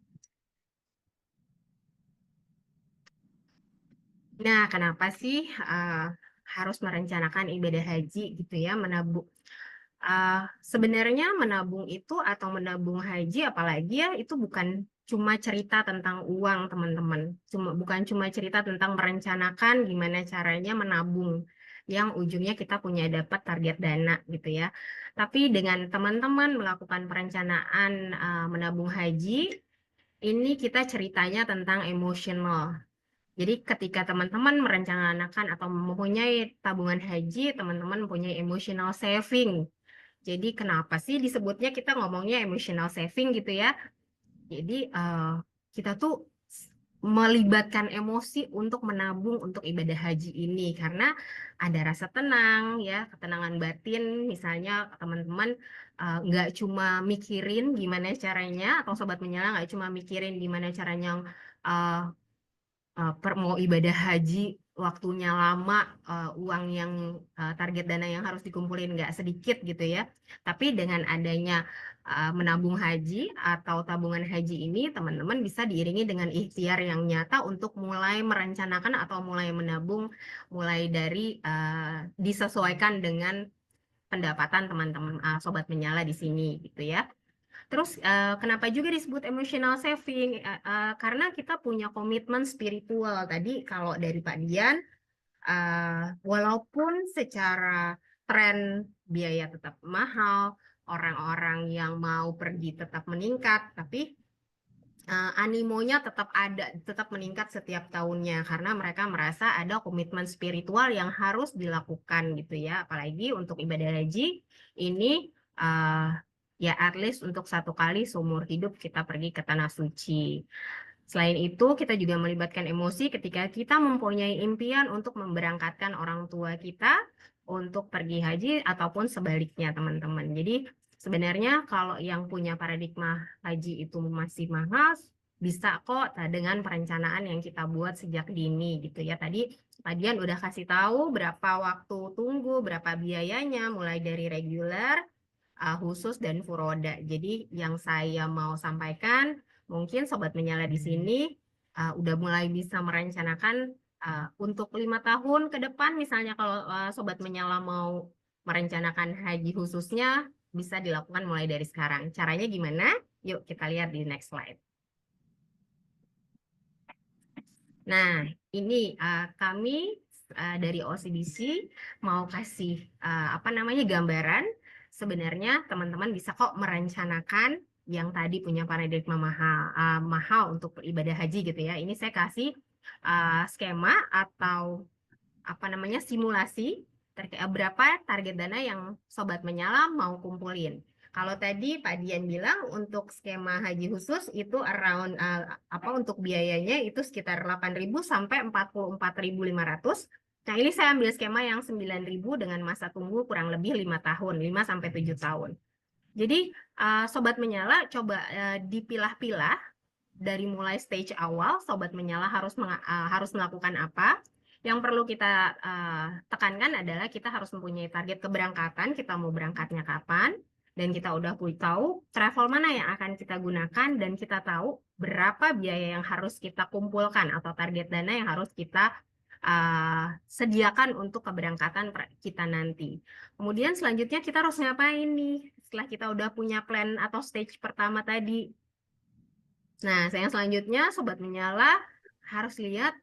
[SPEAKER 3] Nah, kenapa sih harus merencanakan ibadah haji gitu ya, Sebenarnya menabung itu atau menabung haji apalagi ya itu bukan cuma cerita tentang uang teman-teman. Bukan cuma cerita tentang merencanakan gimana caranya menabung yang ujungnya kita punya dapat target dana gitu ya. Tapi dengan teman-teman melakukan perencanaan menabung haji, ini kita ceritanya tentang emosional. Jadi ketika teman-teman merencanakan atau mempunyai tabungan haji, teman-teman mempunyai emotional saving. Jadi kenapa sih disebutnya kita ngomongnya emotional saving gitu ya? Jadi kita tuh melibatkan emosi untuk menabung untuk ibadah haji ini karena ada rasa tenang ya, ketenangan batin. Misalnya teman-teman nggak cuma mikirin gimana caranya atau sobat menyala nggak cuma mikirin gimana caranya uh, mau ibadah haji waktunya lama, uang yang target dana yang harus dikumpulin nggak sedikit gitu ya. Tapi dengan adanya menabung haji atau tabungan haji ini, teman-teman bisa diiringi dengan ikhtiar yang nyata untuk mulai merencanakan atau mulai menabung, mulai dari disesuaikan dengan pendapatan teman-teman sobat menyala di sini gitu ya. Terus kenapa juga disebut emotional saving? Karena kita punya komitmen spiritual. Tadi kalau dari Pak Dian, walaupun secara tren biaya tetap mahal, orang-orang yang mau pergi tetap meningkat, tapi animonya tetap ada, tetap meningkat setiap tahunnya karena mereka merasa ada komitmen spiritual yang harus dilakukan gitu ya. Apalagi untuk ibadah haji ini uh, ya at least untuk 1 kali seumur hidup kita pergi ke tanah suci. Selain itu, kita juga melibatkan emosi ketika kita mempunyai impian untuk memberangkatkan orang tua kita untuk pergi haji ataupun sebaliknya, teman-teman. Jadi, sebenarnya kalau yang punya paradigma haji itu masih mahal, bisa kok dengan perencanaan yang kita buat sejak dini gitu ya. Tadi Pak Dian udah kasih tahu berapa waktu tunggu, berapa biayanya, mulai dari reguler, khusus, dan furoda. Jadi, yang saya mau sampaikan, mungkin sobat menyala di sini udah mulai bisa merencanakan untuk 5 tahun ke depan, misalnya kalau sobat menyala mau merencanakan haji khususnya bisa dilakukan mulai dari sekarang. Caranya gimana? Yuk kita lihat di next slide. Nah, ini kami dari OCBC mau kasih apa namanya gambaran. Sebenarnya teman-teman bisa kok merencanakan yang tadi punya paradigma mahal untuk ibadah haji gitu ya. Ini saya kasih skema atau apa namanya simulasi berapa target dana yang sobat menyala mau kumpulin. Kalau tadi Pak Dian bilang untuk skema haji khusus itu around apa untuk biayanya itu sekitar 8.000 sampai 44.500. Nah, ini saya ambil skema yang 9.000 dengan masa tunggu kurang lebih 5 tahun, 5 sampai 7 tahun. Jadi sobat menyala coba dipilah-pilah dari mulai stage awal sobat menyala harus melakukan apa. Yang perlu kita tekankan adalah kita harus mempunyai target keberangkatan, kita mau berangkatnya kapan, dan kita udah tahu travel mana yang akan kita gunakan, dan kita tahu berapa biaya yang harus kita kumpulkan atau target dana yang harus kita sediakan untuk keberangkatan kita nanti. Kemudian selanjutnya kita harus ngapain nih setelah kita udah punya plan atau stage pertama tadi. Nah, yang selanjutnya sobat menyala harus lihat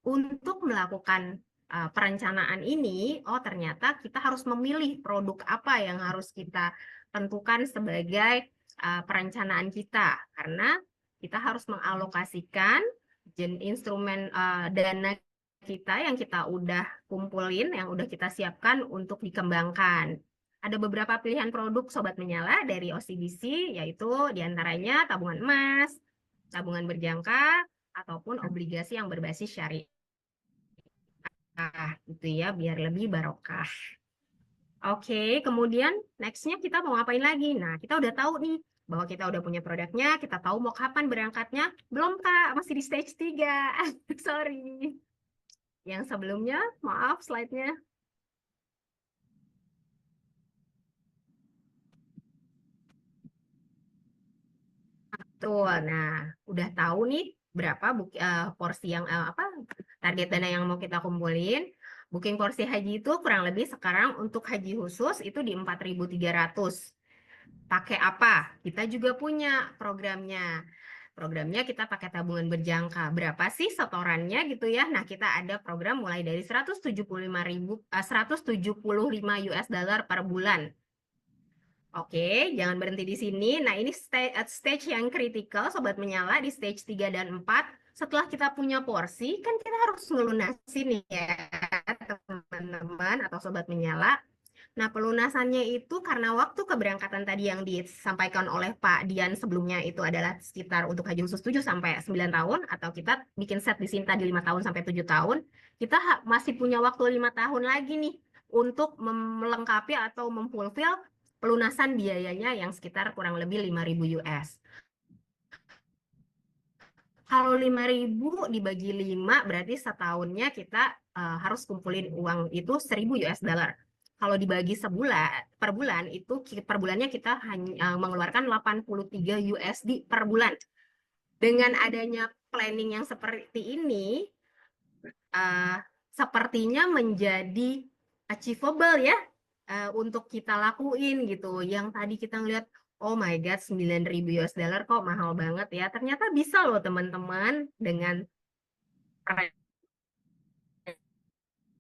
[SPEAKER 3] untuk melakukan perencanaan ini, oh ternyata kita harus memilih produk apa yang harus kita tentukan sebagai perencanaan kita, karena kita harus mengalokasikan instrumen dana kita yang kita udah kumpulin, yang udah kita siapkan untuk dikembangkan. Ada beberapa pilihan produk sobat menyala dari OCBC, yaitu diantaranya tabungan emas, tabungan berjangka, ataupun obligasi yang berbasis syariah. Gitu ya, biar lebih barokah. Oke, kemudian nextnya kita mau ngapain lagi? Nah, kita udah tahu nih bahwa kita udah punya produknya, kita tahu mau kapan berangkatnya. Belum Kak, masih di stage 3. Sorry. Yang sebelumnya, maaf slide-nya. Tuh, nah udah tahu nih berapa porsi yang apa target dana yang mau kita kumpulin. Booking porsi haji itu kurang lebih sekarang untuk haji khusus itu di 4.300. Pakai apa? Kita juga punya programnya. Programnya kita pakai tabungan berjangka. Berapa sih setorannya gitu ya? Nah, kita ada program mulai dari 175 US dollar per bulan. Oke, jangan berhenti di sini. Nah, ini stage yang kritikal, Sobat Menyala, di stage 3 dan 4. Setelah kita punya porsi, kan kita harus ngelunasin nih ya, teman-teman atau Sobat Menyala. Nah, pelunasannya itu karena waktu keberangkatan tadi yang disampaikan oleh Pak Dian sebelumnya itu adalah sekitar untuk haji khusus 7 sampai 9 tahun, atau kita bikin set di sini tadi 5 tahun sampai 7 tahun, kita masih punya waktu 5 tahun lagi nih untuk melengkapi atau memfulfill pelunasan biayanya yang sekitar kurang lebih 5.000 US. Kalau 5.000 dibagi 5 berarti setahunnya kita harus kumpulin uang itu 1.000 US dollar. Kalau dibagi per bulan itu per bulannya kita hanya mengeluarkan 83 USD per bulan. Dengan adanya planning yang seperti ini, sepertinya menjadi achievable ya untuk kita lakuin gitu. Yang tadi kita ngeliat, oh my God, 9.000 US dollar kok mahal banget ya. Ternyata bisa loh teman-teman dengan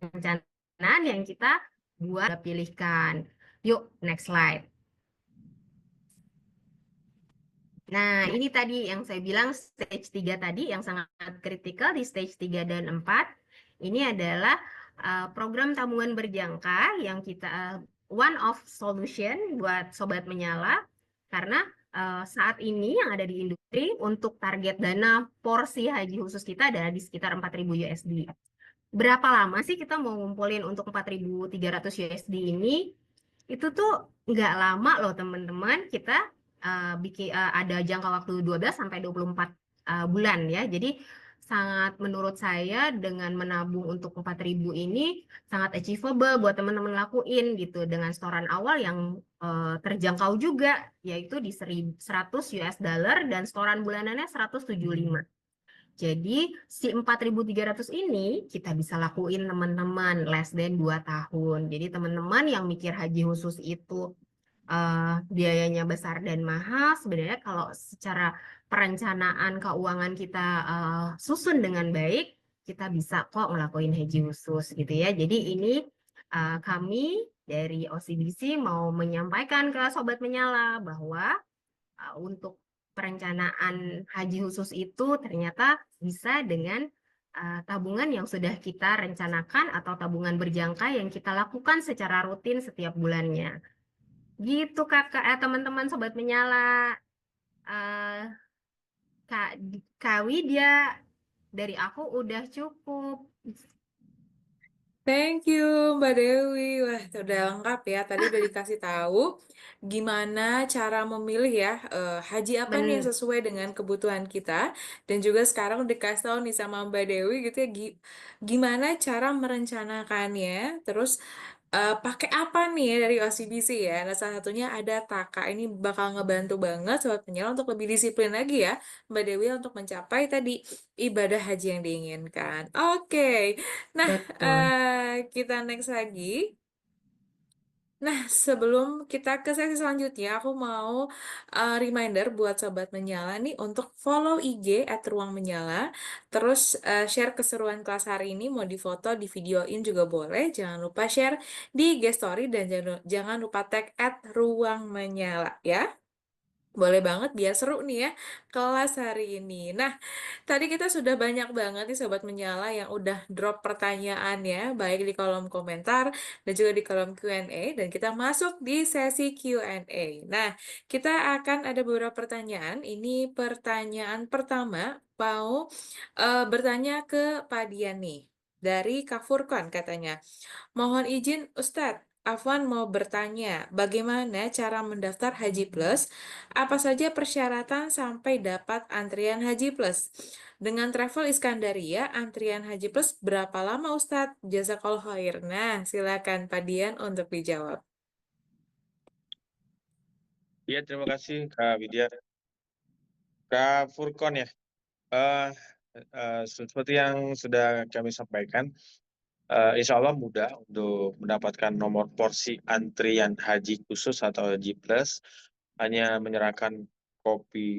[SPEAKER 3] perencanaan yang kita buat pilihkan. Yuk, next slide. Nah, ini tadi yang saya bilang stage 3 tadi yang sangat kritikal di stage 3 dan 4. Ini adalah program tabungan berjangka yang kita one of solution buat Sobat Menyala. Karena saat ini yang ada di industri untuk target dana porsi haji khusus kita adalah di sekitar 4.000 USD. Berapa lama sih kita mau ngumpulin untuk 4.300 USD ini? Itu tuh nggak lama loh teman-teman. Kita ada jangka waktu 12 sampai 24 bulan ya. Jadi sangat menurut saya dengan menabung untuk 4.000 ini sangat achievable buat teman-teman lakuin gitu dengan setoran awal yang terjangkau juga yaitu di 100 US dollar dan setoran bulanannya 175. Jadi si 4.300 ini kita bisa lakuin teman-teman less than 2 tahun. Jadi teman-teman yang mikir haji khusus itu biayanya besar dan mahal, sebenarnya kalau secara perencanaan keuangan kita susun dengan baik, kita bisa kok ngelakuin haji khusus gitu ya. Jadi ini kami dari OCBC mau menyampaikan ke Sobat Menyala bahwa untuk perencanaan haji khusus itu ternyata bisa dengan tabungan yang sudah kita rencanakan atau tabungan berjangka yang kita lakukan secara rutin setiap bulannya. Gitu teman-teman Sobat Menyala. Kak Widya, dari aku udah cukup.
[SPEAKER 1] Thank you Mbak Dewi. Wah, udah lengkap ya. Tadi udah dikasih tahu gimana cara memilih ya haji apa nih yang sesuai dengan kebutuhan kita. Dan juga sekarang udah dikasih tahu nih sama Mbak Dewi gitu ya gimana cara merencanakannya. Terus pakai apa nih ya dari OCBC ya. Nah, salah satunya ada Taka. Ini bakal ngebantu banget Sobat Penyelam untuk lebih disiplin lagi ya Mbak Dewi untuk mencapai tadi ibadah haji yang diinginkan. Oke. Nah,
[SPEAKER 3] Betul.
[SPEAKER 1] kita next lagi. Nah, sebelum kita ke sesi selanjutnya, aku mau reminder buat Sobat Menyala nih untuk follow IG @ruangmenyala. Terus share keseruan kelas hari ini, mau difoto, di videoin juga boleh. Jangan lupa share di IG Story dan jangan lupa tag @ruangmenyala ya. Boleh banget biar seru nih ya kelas hari ini. Nah, tadi kita sudah banyak banget nih Sobat Menyala yang udah drop pertanyaannya, baik di kolom komentar dan juga di kolom Q&A, dan kita masuk di sesi Q&A. Nah, kita akan ada beberapa pertanyaan. Ini pertanyaan pertama, mau bertanya ke Pak Dian nih, dari Kak Furqan katanya. Mohon izin Ustadz, Afwan mau bertanya, bagaimana cara mendaftar Haji Plus? Apa saja persyaratan sampai dapat antrian Haji Plus? Dengan Travel Iskandaria, antrian Haji Plus berapa lama Ustadz? Jazakallahu khair. Nah, silakan Pak Dian untuk dijawab.
[SPEAKER 2] Iya, terima kasih Kak Widya. Kak Furkon ya, seperti yang sudah kami sampaikan, Insya Allah mudah untuk mendapatkan nomor porsi antrian haji khusus atau haji plus. Hanya menyerahkan kopi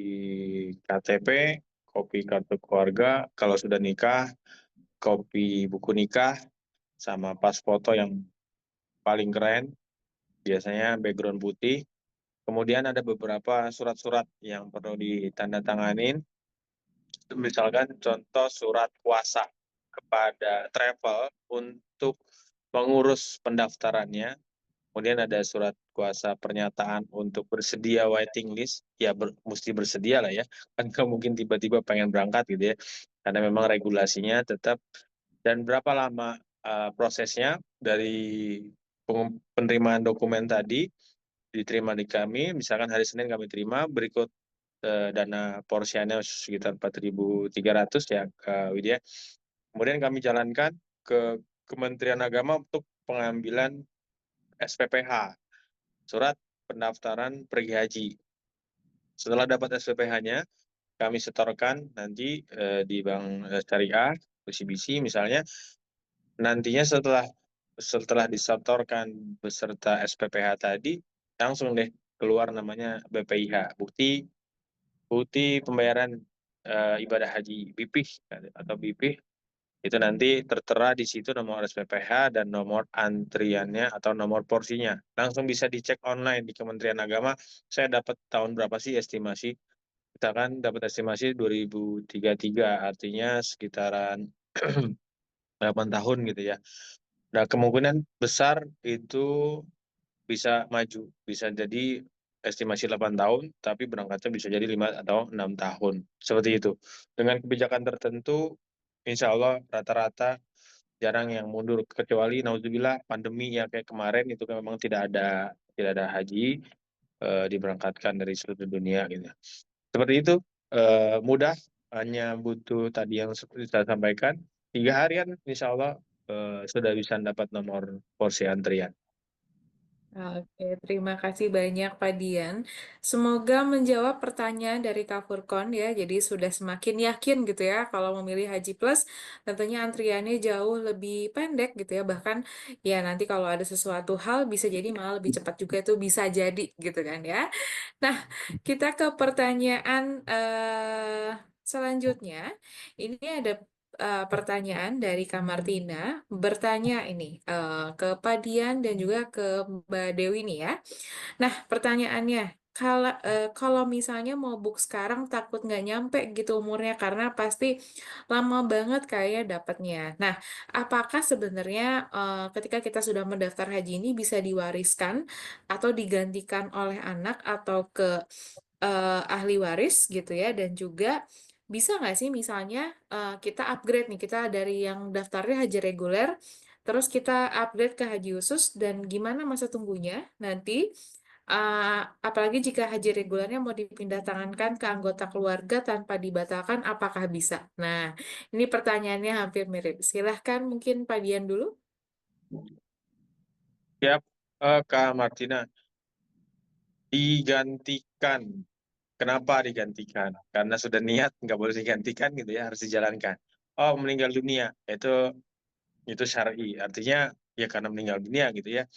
[SPEAKER 2] KTP, kopi kartu keluarga, kalau sudah nikah, kopi buku nikah, sama pas foto yang paling keren, biasanya background putih. Kemudian ada beberapa surat-surat yang perlu ditandatanganin, misalkan contoh surat kuasa kepada travel untuk mengurus pendaftarannya. Kemudian ada surat kuasa pernyataan untuk bersedia waiting list, ya mesti bersedia lah ya, kan nggak mungkin tiba-tiba pengen berangkat gitu ya, karena memang regulasinya tetap. Dan berapa lama prosesnya dari penerimaan dokumen tadi diterima di kami, misalkan hari Senin kami terima, berikut dana porsiannya sekitar 4.300 ya Kak Widya. Kemudian kami jalankan ke Kementerian Agama untuk pengambilan SPPH, surat pendaftaran pergi haji. Setelah dapat SPPH-nya, kami setorkan nanti di Bank Syariah, OCBC misalnya. Nantinya setelah disetorkan beserta SPPH tadi, langsung deh keluar namanya BPIH, bukti pembayaran ibadah haji BPIH atau BPIH. Itu nanti tertera di situ nomor SPPH dan nomor antriannya atau nomor porsinya. Langsung bisa dicek online di Kementerian Agama. Saya dapat tahun berapa sih estimasi? Kita kan dapat estimasi 2033, artinya sekitaran 8 tahun gitu ya. Nah, kemungkinan besar itu bisa maju, bisa jadi estimasi 8 tahun, tapi berangkatnya bisa jadi 5 atau 6 tahun. Seperti itu. Dengan kebijakan tertentu, insya Allah rata-rata jarang yang mundur, kecuali nauzubillah pandemi ya kayak kemarin itu kan memang tidak ada haji diberangkatkan dari seluruh dunia gitu. Seperti itu, mudah, hanya butuh tadi yang seperti saya sampaikan, 3 harian insya Allah sudah bisa dapat nomor porsi antrian.
[SPEAKER 1] Oke, terima kasih banyak Pak Dian. Semoga menjawab pertanyaan dari Kak Furkon ya. Jadi sudah semakin yakin gitu ya kalau memilih Haji Plus tentunya antriannya jauh lebih pendek gitu ya. Bahkan ya nanti kalau ada sesuatu hal bisa jadi malah lebih cepat juga itu bisa jadi gitu kan ya. Nah, kita ke pertanyaan selanjutnya. Ini ada pertanyaan dari Kak Martina bertanya ini ke Pak Dian dan juga ke Mbak Dewi nih ya. Nah, pertanyaannya, kalau misalnya mau book sekarang takut nggak nyampe gitu umurnya karena pasti lama banget kayak dapatnya. Nah, apakah sebenarnya ketika kita sudah mendaftar haji ini bisa diwariskan atau digantikan oleh anak atau ke ahli waris gitu ya, dan juga bisa nggak sih misalnya kita upgrade nih, kita dari yang daftarnya haji reguler terus kita upgrade ke haji khusus, dan gimana masa tunggunya nanti. Apalagi jika haji regulernya mau dipindah tangankan ke anggota keluarga tanpa dibatalkan, apakah bisa? Nah, ini pertanyaannya hampir mirip. Silahkan mungkin Pak Dian dulu.
[SPEAKER 2] Ya, Kak Martina, digantikan. Kenapa digantikan? Karena sudah niat nggak boleh digantikan gitu ya, harus dijalankan. Oh, meninggal dunia, itu syar'i. Artinya ya karena meninggal dunia gitu ya.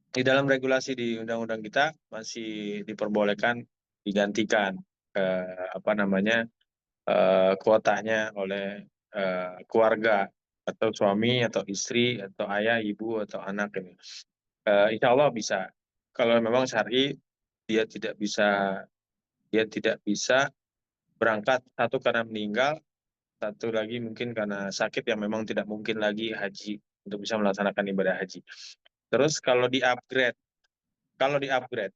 [SPEAKER 2] Di dalam regulasi di undang-undang kita masih diperbolehkan digantikan apa namanya kuotanya oleh keluarga atau suami atau istri atau ayah, ibu atau anak ini. Insya Allah bisa. Kalau memang syar'i dia tidak bisa dia tidak bisa berangkat, satu karena meninggal, satu lagi mungkin karena sakit yang memang tidak mungkin lagi haji untuk bisa melaksanakan ibadah haji. Terus kalau di upgrade,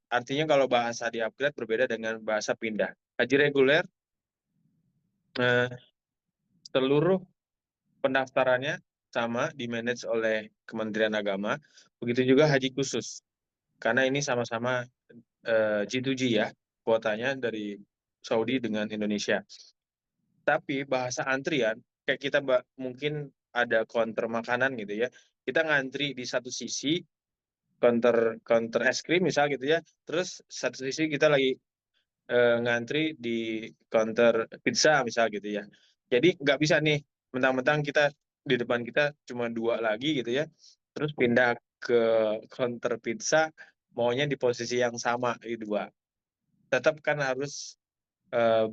[SPEAKER 2] artinya kalau bahasa di upgrade berbeda dengan bahasa pindah. Haji reguler eh, seluruh pendaftarannya sama dimanage oleh Kementerian Agama. Begitu juga haji khusus, karena ini sama-sama G2G ya, kuotanya dari Saudi dengan Indonesia. Tapi bahasa antrian, kayak kita mungkin ada counter makanan gitu ya. Kita ngantri di satu sisi, counter counter es krim misal gitu ya. Terus satu sisi kita lagi ngantri di counter pizza misal gitu ya. Jadi nggak bisa nih mentang-mentang kita di depan kita cuma 2 lagi gitu ya, terus pindah ke counter pizza, maunya di posisi yang sama di 2. Tetap kan harus,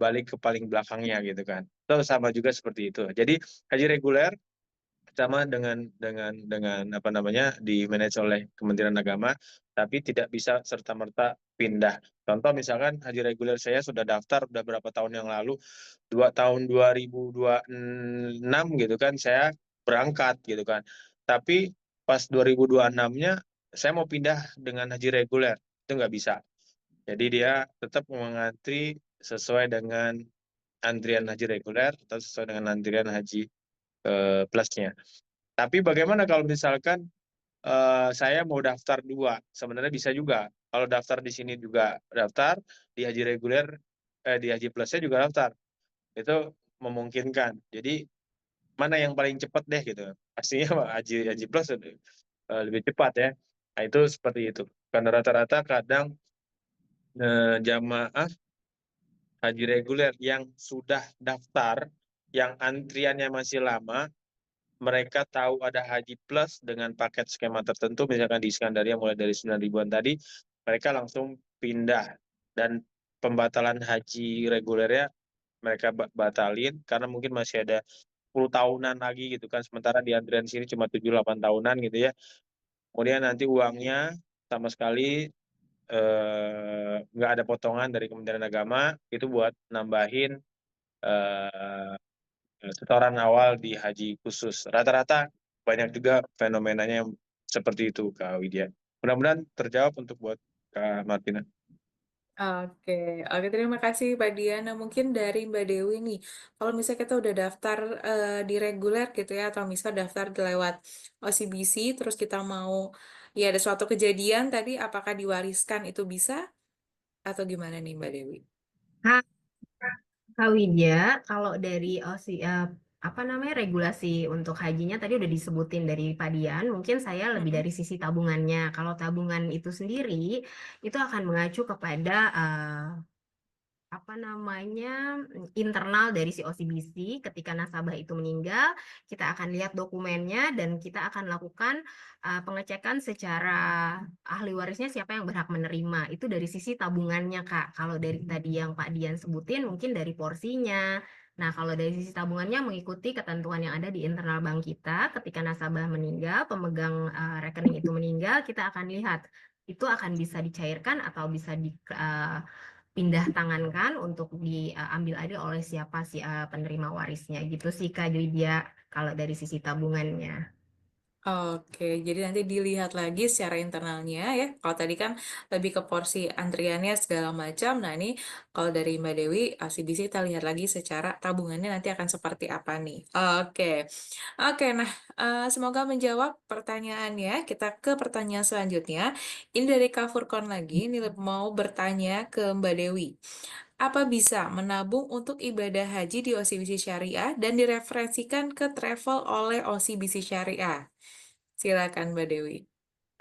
[SPEAKER 2] balik ke paling belakangnya gitu kan. Itu sama juga seperti itu. Jadi haji reguler sama dengan apa namanya, di-manage oleh Kementerian Agama, tapi tidak bisa serta-merta pindah. Contoh misalkan haji reguler saya sudah daftar udah berapa tahun yang lalu, tahun 2026 gitu kan saya berangkat gitu kan. Tapi pas 2026-nya saya mau pindah dengan haji reguler, itu nggak bisa. Jadi dia tetap mengantri sesuai dengan antrian haji reguler atau sesuai dengan antrian haji plusnya. Tapi bagaimana kalau misalkan saya mau daftar 2, sebenarnya bisa juga. Kalau daftar di sini juga daftar, di haji reguler, di haji plusnya juga daftar. Itu memungkinkan. Jadi mana yang paling cepat deh gitu. Pastinya haji haji plus lebih cepat ya. Nah, itu seperti itu. Karena rata-rata kadang jamaah haji reguler yang sudah daftar, yang antriannya masih lama, mereka tahu ada haji plus dengan paket skema tertentu, misalkan di Iskandaria mulai dari 9 ribuan tadi, mereka langsung pindah. Dan pembatalan haji regulernya mereka batalin karena mungkin masih ada 10 tahunan lagi gitu kan, sementara di antrian sini cuma 7-8 tahunan gitu ya. Kemudian nanti uangnya sama sekali nggak ada potongan dari Kementerian Agama, itu buat nambahin eh, setoran awal di haji khusus. Rata-rata banyak juga fenomenanya yang seperti itu, Kak Widya. Mudah-mudahan terjawab untuk buat Kak Martina.
[SPEAKER 1] Oke, oke terima kasih Mbak Diana. Mungkin dari Mbak Dewi nih, kalau misalnya kita udah daftar di reguler gitu ya, atau misal daftar lewat OCBC, terus kita mau, ya ada suatu kejadian tadi, apakah diwariskan itu bisa? Atau gimana nih Mbak Dewi?
[SPEAKER 3] Kak, Kak Widya, kalau dari apa namanya regulasi untuk hajinya tadi udah disebutin dari Pak Dian, mungkin saya lebih
[SPEAKER 1] Mm-mm.
[SPEAKER 3] dari sisi tabungannya. Kalau tabungan itu sendiri, itu akan mengacu kepada apa namanya internal dari si OCBC. Ketika nasabah itu meninggal, kita akan lihat dokumennya dan kita akan lakukan pengecekan secara ahli warisnya siapa yang berhak menerima. Itu dari sisi tabungannya, Kak. Kalau dari tadi yang Pak Dian sebutin mungkin dari porsinya. Nah, kalau dari sisi tabungannya mengikuti ketentuan yang ada di internal bank kita, ketika nasabah meninggal, pemegang rekening itu meninggal, kita akan lihat itu akan bisa dicairkan atau bisa pindah tangankan untuk diambil alih oleh siapa si penerima warisnya gitu sih Kak Widya kalau dari sisi tabungannya.
[SPEAKER 1] Oke, jadi nanti dilihat lagi secara internalnya ya. Kalau tadi kan lebih ke porsi antriannya segala macam. Nah ini kalau dari Mbak Dewi, CBC kita lihat lagi secara tabungannya nanti akan seperti apa nih. Oke, oke. Nah semoga menjawab pertanyaannya. Kita ke pertanyaan selanjutnya. Ini dari Kak Furkon lagi. Ini mau bertanya ke Mbak Dewi. Apa bisa menabung untuk ibadah haji di OCBC Syariah dan direferensikan ke travel oleh OCBC Syariah? Silakan Mbak Dewi.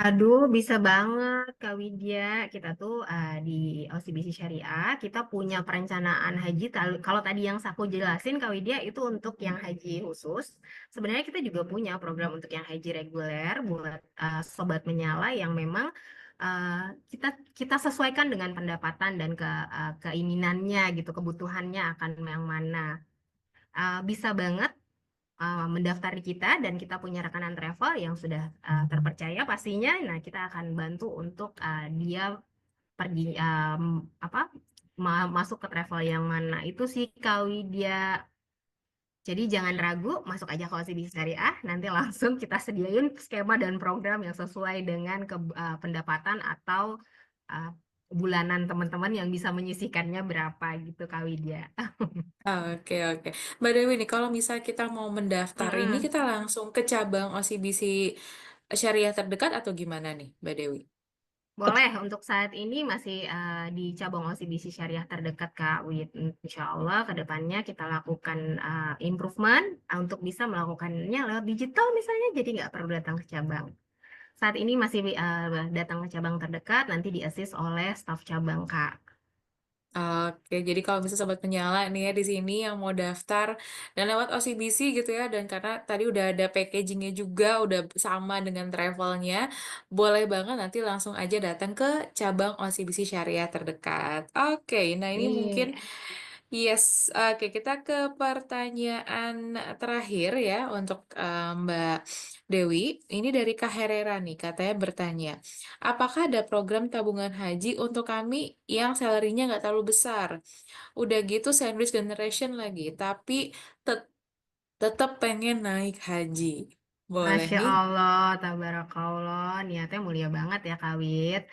[SPEAKER 3] Aduh, bisa banget Kak Widya. Kita tuh di OCBC Syariah, kita punya perencanaan haji. Kalau tadi yang aku jelasin Kak Widya itu untuk yang haji khusus. Sebenarnya kita juga punya program untuk yang haji reguler buat sobat menyala yang memang kita kita sesuaikan dengan pendapatan dan keinginannya gitu, kebutuhannya akan yang mana. Bisa banget mendaftar di kita dan kita punya rekanan travel yang sudah terpercaya pastinya. Nah, kita akan bantu untuk dia pergi apa masuk ke travel yang mana itu sih Kak Widya. Jadi jangan ragu, masuk aja ke OCBC Syariah, nanti langsung kita sediain skema dan program yang sesuai dengan pendapatan atau uh, bulanan teman-teman yang bisa menyisihkannya berapa gitu Kak Widya.
[SPEAKER 1] Oke, oke. Mbak Dewi nih, kalau misal kita mau mendaftar ini,
[SPEAKER 3] Mm-mm.
[SPEAKER 1] kita langsung ke cabang OCBC Syariah terdekat atau gimana nih, Mbak Dewi?
[SPEAKER 3] Boleh, untuk saat ini masih di cabang OCBC Syariah terdekat Kak Wid. Insya Allah ke depannya kita lakukan improvement untuk bisa melakukannya lewat digital misalnya, jadi nggak perlu datang ke cabang. Saat ini masih datang ke cabang terdekat, nanti di-assist oleh staf cabang Kak.
[SPEAKER 1] Oke, jadi kalau bisa sobat penyala nih ya di sini yang mau daftar dan lewat OCBC gitu ya, dan karena tadi udah ada packagingnya juga, udah sama dengan travelnya, boleh banget nanti langsung aja datang ke cabang OCBC Syariah terdekat. Oke, nah ini mungkin
[SPEAKER 3] Iya.
[SPEAKER 1] yes, oke kita ke pertanyaan terakhir ya untuk Mbak Dewi. Ini dari Kak Herera nih, katanya bertanya, apakah ada program tabungan haji untuk kami yang salary-nya nggak terlalu besar? Udah gitu sandwich generation lagi, tapi tet- tetap pengen naik haji. Boleh
[SPEAKER 3] Masya
[SPEAKER 1] nih?
[SPEAKER 3] Allah, tabarakallah, niatnya mulia banget ya Kak Wit.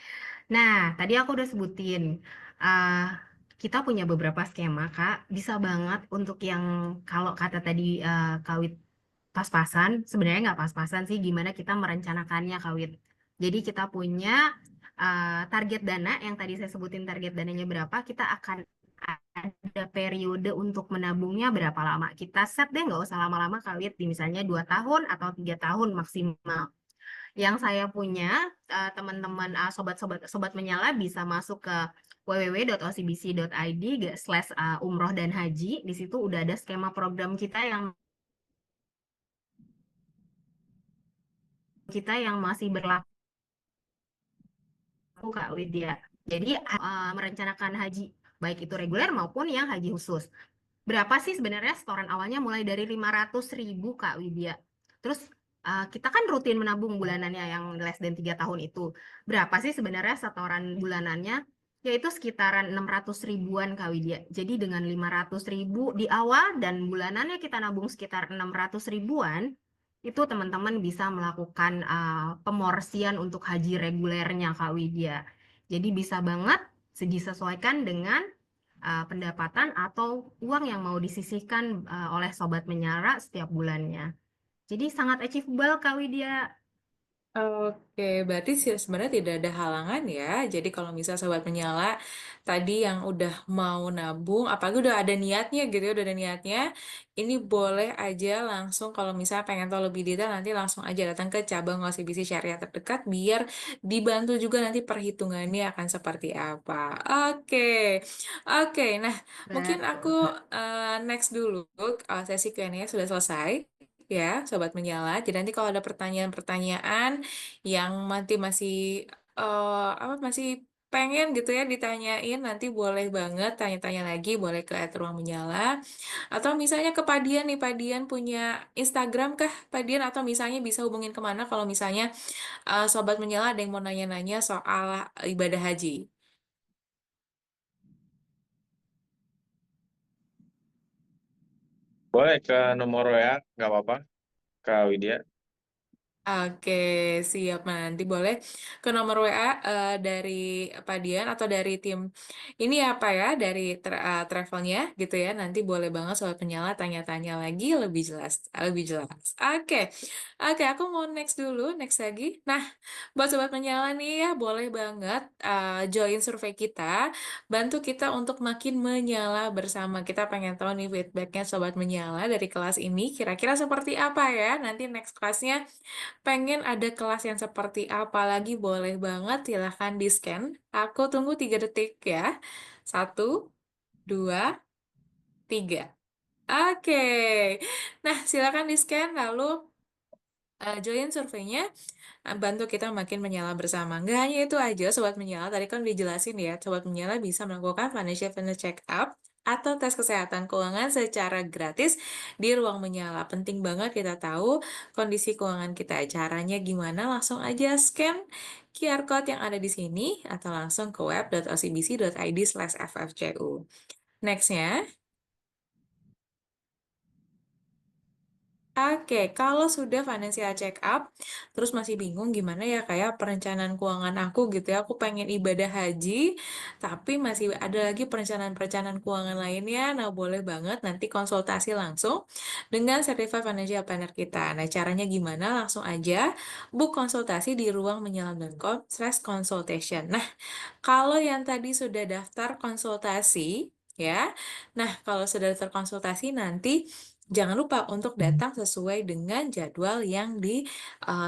[SPEAKER 3] Nah, tadi aku udah sebutin, uh, kita punya beberapa skema Kak, bisa banget untuk yang kalau kata tadi Kak Wit pas-pasan, sebenarnya nggak pas-pasan sih, gimana kita merencanakannya Kak Wit. Jadi kita punya target dana, yang tadi saya sebutin target dananya berapa, kita akan ada periode untuk menabungnya berapa lama. Kita set deh, nggak usah lama-lama Kak Wit, di misalnya 2 tahun atau 3 tahun maksimal. Yang saya punya, teman-teman sobat-sobat sobat menyala bisa masuk ke www.ocbc.id/umroh dan haji. Di situ udah ada skema program kita yang masih berlaku Kak Widya. Jadi merencanakan haji baik itu reguler maupun yang haji khusus. Berapa sih sebenarnya setoran awalnya mulai dari 500.000 Kak Widya. Terus kita kan rutin menabung bulanannya yang less than 3 tahun itu. Berapa sih sebenarnya setoran bulanannya? Yaitu sekitaran 600 ribuan Kak Widya. Jadi dengan 500 ribu di awal dan bulanannya kita nabung sekitar 600 ribuan, itu teman-teman bisa melakukan pemorsian untuk haji regulernya Kak Widya. Jadi bisa banget disesuaikan dengan pendapatan atau uang yang mau disisihkan oleh sobat menyala setiap bulannya. Jadi sangat achievable Kak Widya.
[SPEAKER 1] Oke, berarti sih sebenarnya tidak ada halangan ya. Jadi kalau misal sobat penyala tadi yang udah mau nabung, apalagi udah ada niatnya gitu ya, udah ada niatnya, ini boleh aja langsung kalau misalnya pengen tahu lebih detail nanti langsung aja datang ke cabang OCBC Syariah terdekat biar dibantu juga nanti perhitungannya akan seperti apa. Oke, oke. Nah, mungkin aku
[SPEAKER 3] Betul.
[SPEAKER 1] next dulu. Sesi Q&A sudah selesai ya, Sobat Menyala. Jadi nanti kalau ada pertanyaan-pertanyaan yang nanti masih apa masih pengen gitu ya ditanyain, nanti boleh banget tanya-tanya lagi, boleh ke @ruang menyala atau misalnya ke Padian nih, Padian punya Instagram kah Padian atau misalnya bisa hubungin kemana kalau misalnya Sobat Menyala ada yang mau nanya-nanya soal ibadah haji.
[SPEAKER 2] Boleh ke nomor WA, nggak apa-apa, Kak Widya.
[SPEAKER 1] Oke, siap. Nah, nanti boleh ke nomor WA dari Pak Dian atau dari tim ini apa ya, dari travelnya gitu ya. Nanti boleh banget soal penyala tanya-tanya lagi lebih jelas, lebih jelas. Oke, oke. Aku mau next dulu, next lagi. Nah, buat sobat penyala nih ya, boleh banget join survei kita, bantu kita untuk makin menyala bersama. Kita pengen tahu nih feedbacknya sobat menyala dari kelas ini, kira-kira seperti apa ya? Nanti next kelasnya. Pengen ada kelas yang seperti apa lagi? Boleh banget, silahkan di-scan. Aku tunggu 3 detik ya. Satu, dua, tiga. Oke. Nah, silakan di-scan lalu join surveinya. Bantu kita makin menyala bersama. Nggak hanya itu aja, Sobat Menyala. Tadi kan dijelasin ya, Sobat Menyala bisa melakukan financial wellness check-up atau tes kesehatan keuangan secara gratis di ruang menyala. Penting banget kita tahu kondisi keuangan kita. Caranya gimana? Langsung aja scan QR code yang ada di sini atau langsung ke web.ocbc.id/ffcu. Nextnya, oke, kalau sudah financial check up, terus masih bingung gimana ya kayak perencanaan keuangan aku gitu ya, aku pengen ibadah haji, tapi masih ada lagi perencanaan-perencanaan keuangan lainnya, nah boleh banget nanti konsultasi langsung dengan Certified Financial Planner kita. Nah caranya gimana? Langsung aja book konsultasi di ruangmenyelam.com/consultation. Nah, kalau yang tadi sudah daftar konsultasi, ya. Nah, kalau sudah daftar konsultasi nanti jangan lupa untuk datang sesuai dengan jadwal yang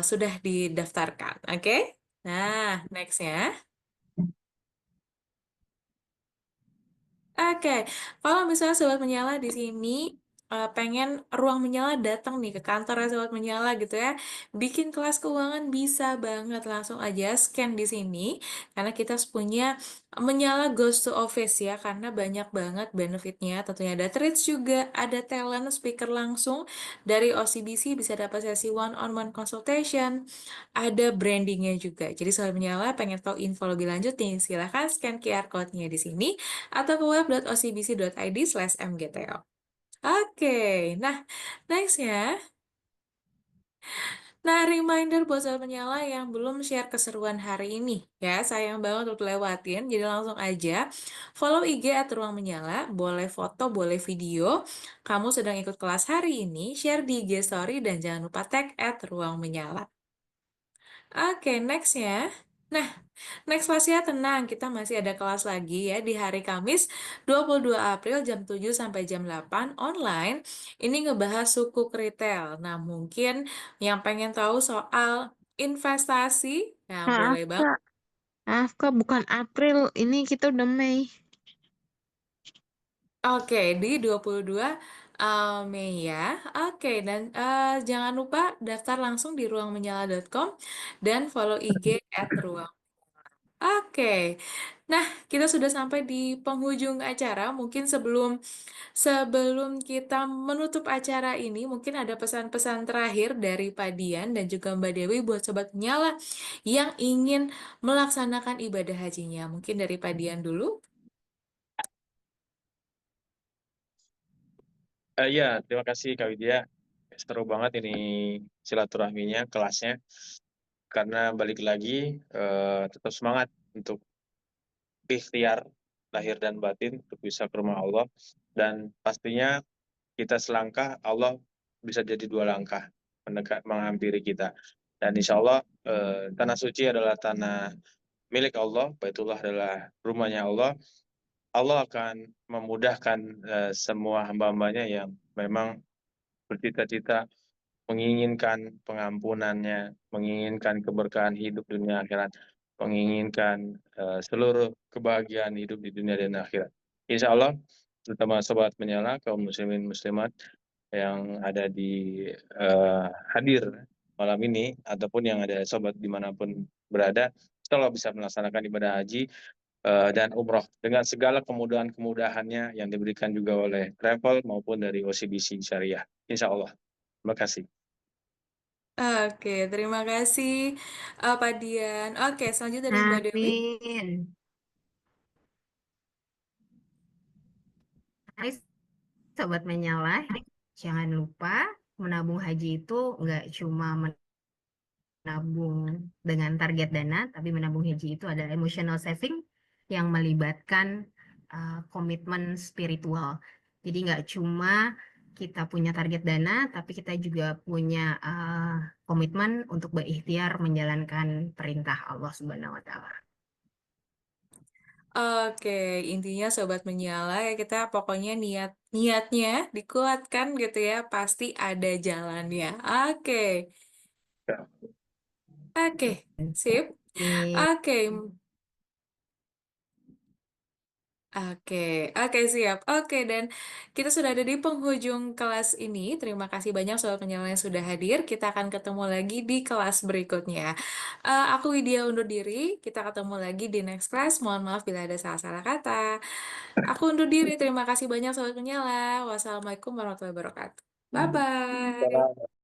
[SPEAKER 1] sudah didaftarkan. Oke? Nah, next ya. Oke, kalau misalnya Sobat Menyala di sini pengen ruang menyala datang nih ke kantornya Sobat Menyala gitu ya, bikin kelas keuangan bisa banget langsung aja scan di sini karena kita punya Menyala Goes to Office ya karena banyak banget benefitnya. Tentunya ada treats juga, ada talent speaker langsung dari OCBC bisa dapat sesi one-on-one consultation, ada brandingnya juga. Jadi Sobat Menyala pengen tahu info lebih lanjut nih, silahkan scan QR code-nya di sini atau ke web.ocbc.id/mgto. Oke, nah next-nya. Nah, reminder buat Sobat Menyala yang belum share keseruan hari ini. Ya, sayang banget untuk lewatin. Jadi langsung aja follow IG @ruangmenyala. Boleh foto, boleh video. Kamu sedang ikut kelas hari ini, share di IG Story dan jangan lupa tag @ruangmenyala. Oke, next ya. Nah, next kelasnya tenang, kita masih ada kelas lagi ya di hari Kamis 22 April jam 7 sampai jam 8 online. Ini ngebahas suku retail. Nah, mungkin yang pengen tahu soal investasi, nah
[SPEAKER 4] Maaf
[SPEAKER 1] boleh banget.
[SPEAKER 4] Kak, maaf Kak, bukan April, ini kita udah Mei.
[SPEAKER 1] Oke, di 22 Mei ya. Oke, dan jangan lupa daftar langsung di ruangmenyala.com dan follow IG @ruang. Oke, nah kita sudah sampai di penghujung acara. Mungkin sebelum sebelum kita menutup acara ini, mungkin ada pesan-pesan terakhir dari Pak Dian dan juga Mbak Dewi buat Sobat Nyala yang ingin melaksanakan ibadah hajinya. Mungkin dari Pak Dian dulu.
[SPEAKER 2] Iya, terima kasih Kak Widya. Seru banget ini silaturahminya, kelasnya. Karena balik lagi, tetap semangat untuk ikhtiar lahir dan batin untuk bisa ke rumah Allah. Dan pastinya kita selangkah, Allah bisa jadi dua langkah mendekat menghampiri kita. Dan insya Allah tanah suci adalah tanah milik Allah, Baitullah adalah rumahnya Allah. Allah akan memudahkan semua hamba-hambanya yang memang bercita-cita menginginkan pengampunannya, menginginkan keberkahan hidup dunia akhirat, menginginkan seluruh kebahagiaan hidup di dunia dan akhirat. Insya Allah, terutama sobat menyala, kaum muslimin muslimat yang ada di hadir malam ini, ataupun yang ada sobat dimanapun berada, insya Allah bisa melaksanakan ibadah haji dan umroh dengan segala kemudahan-kemudahannya yang diberikan juga oleh travel maupun dari OCBC Syariah. Insya Allah. Terima kasih.
[SPEAKER 1] Oke, terima kasih Pak Dian. Oke, selanjutnya dari Mbak Dewi.
[SPEAKER 3] Amin. Hai Sobat Menyala, jangan lupa menabung haji itu nggak cuma menabung dengan target dana, tapi menabung haji itu adalah emotional saving yang melibatkan komitmen spiritual. Jadi nggak cuma kita punya target dana, tapi kita juga punya komitmen untuk berikhtiar menjalankan perintah Allah Subhanahu wa Ta'ala.
[SPEAKER 1] Oke, intinya Sobat Menyala ya kita pokoknya niatnya dikuatkan gitu ya, pasti ada jalannya. Oke, oke, sip.
[SPEAKER 3] Ini
[SPEAKER 1] Oke, oke, oke siap. Oke, dan kita sudah ada di penghujung kelas ini. Terima kasih banyak Sobat Menyala yang sudah hadir. Kita akan ketemu lagi di kelas berikutnya. Aku Widya undur diri. Kita ketemu lagi di next class. Mohon maaf bila ada salah-salah kata. Aku undur diri. Terima kasih banyak Sobat Menyala. Wassalamualaikum warahmatullahi wabarakatuh. Bye-bye.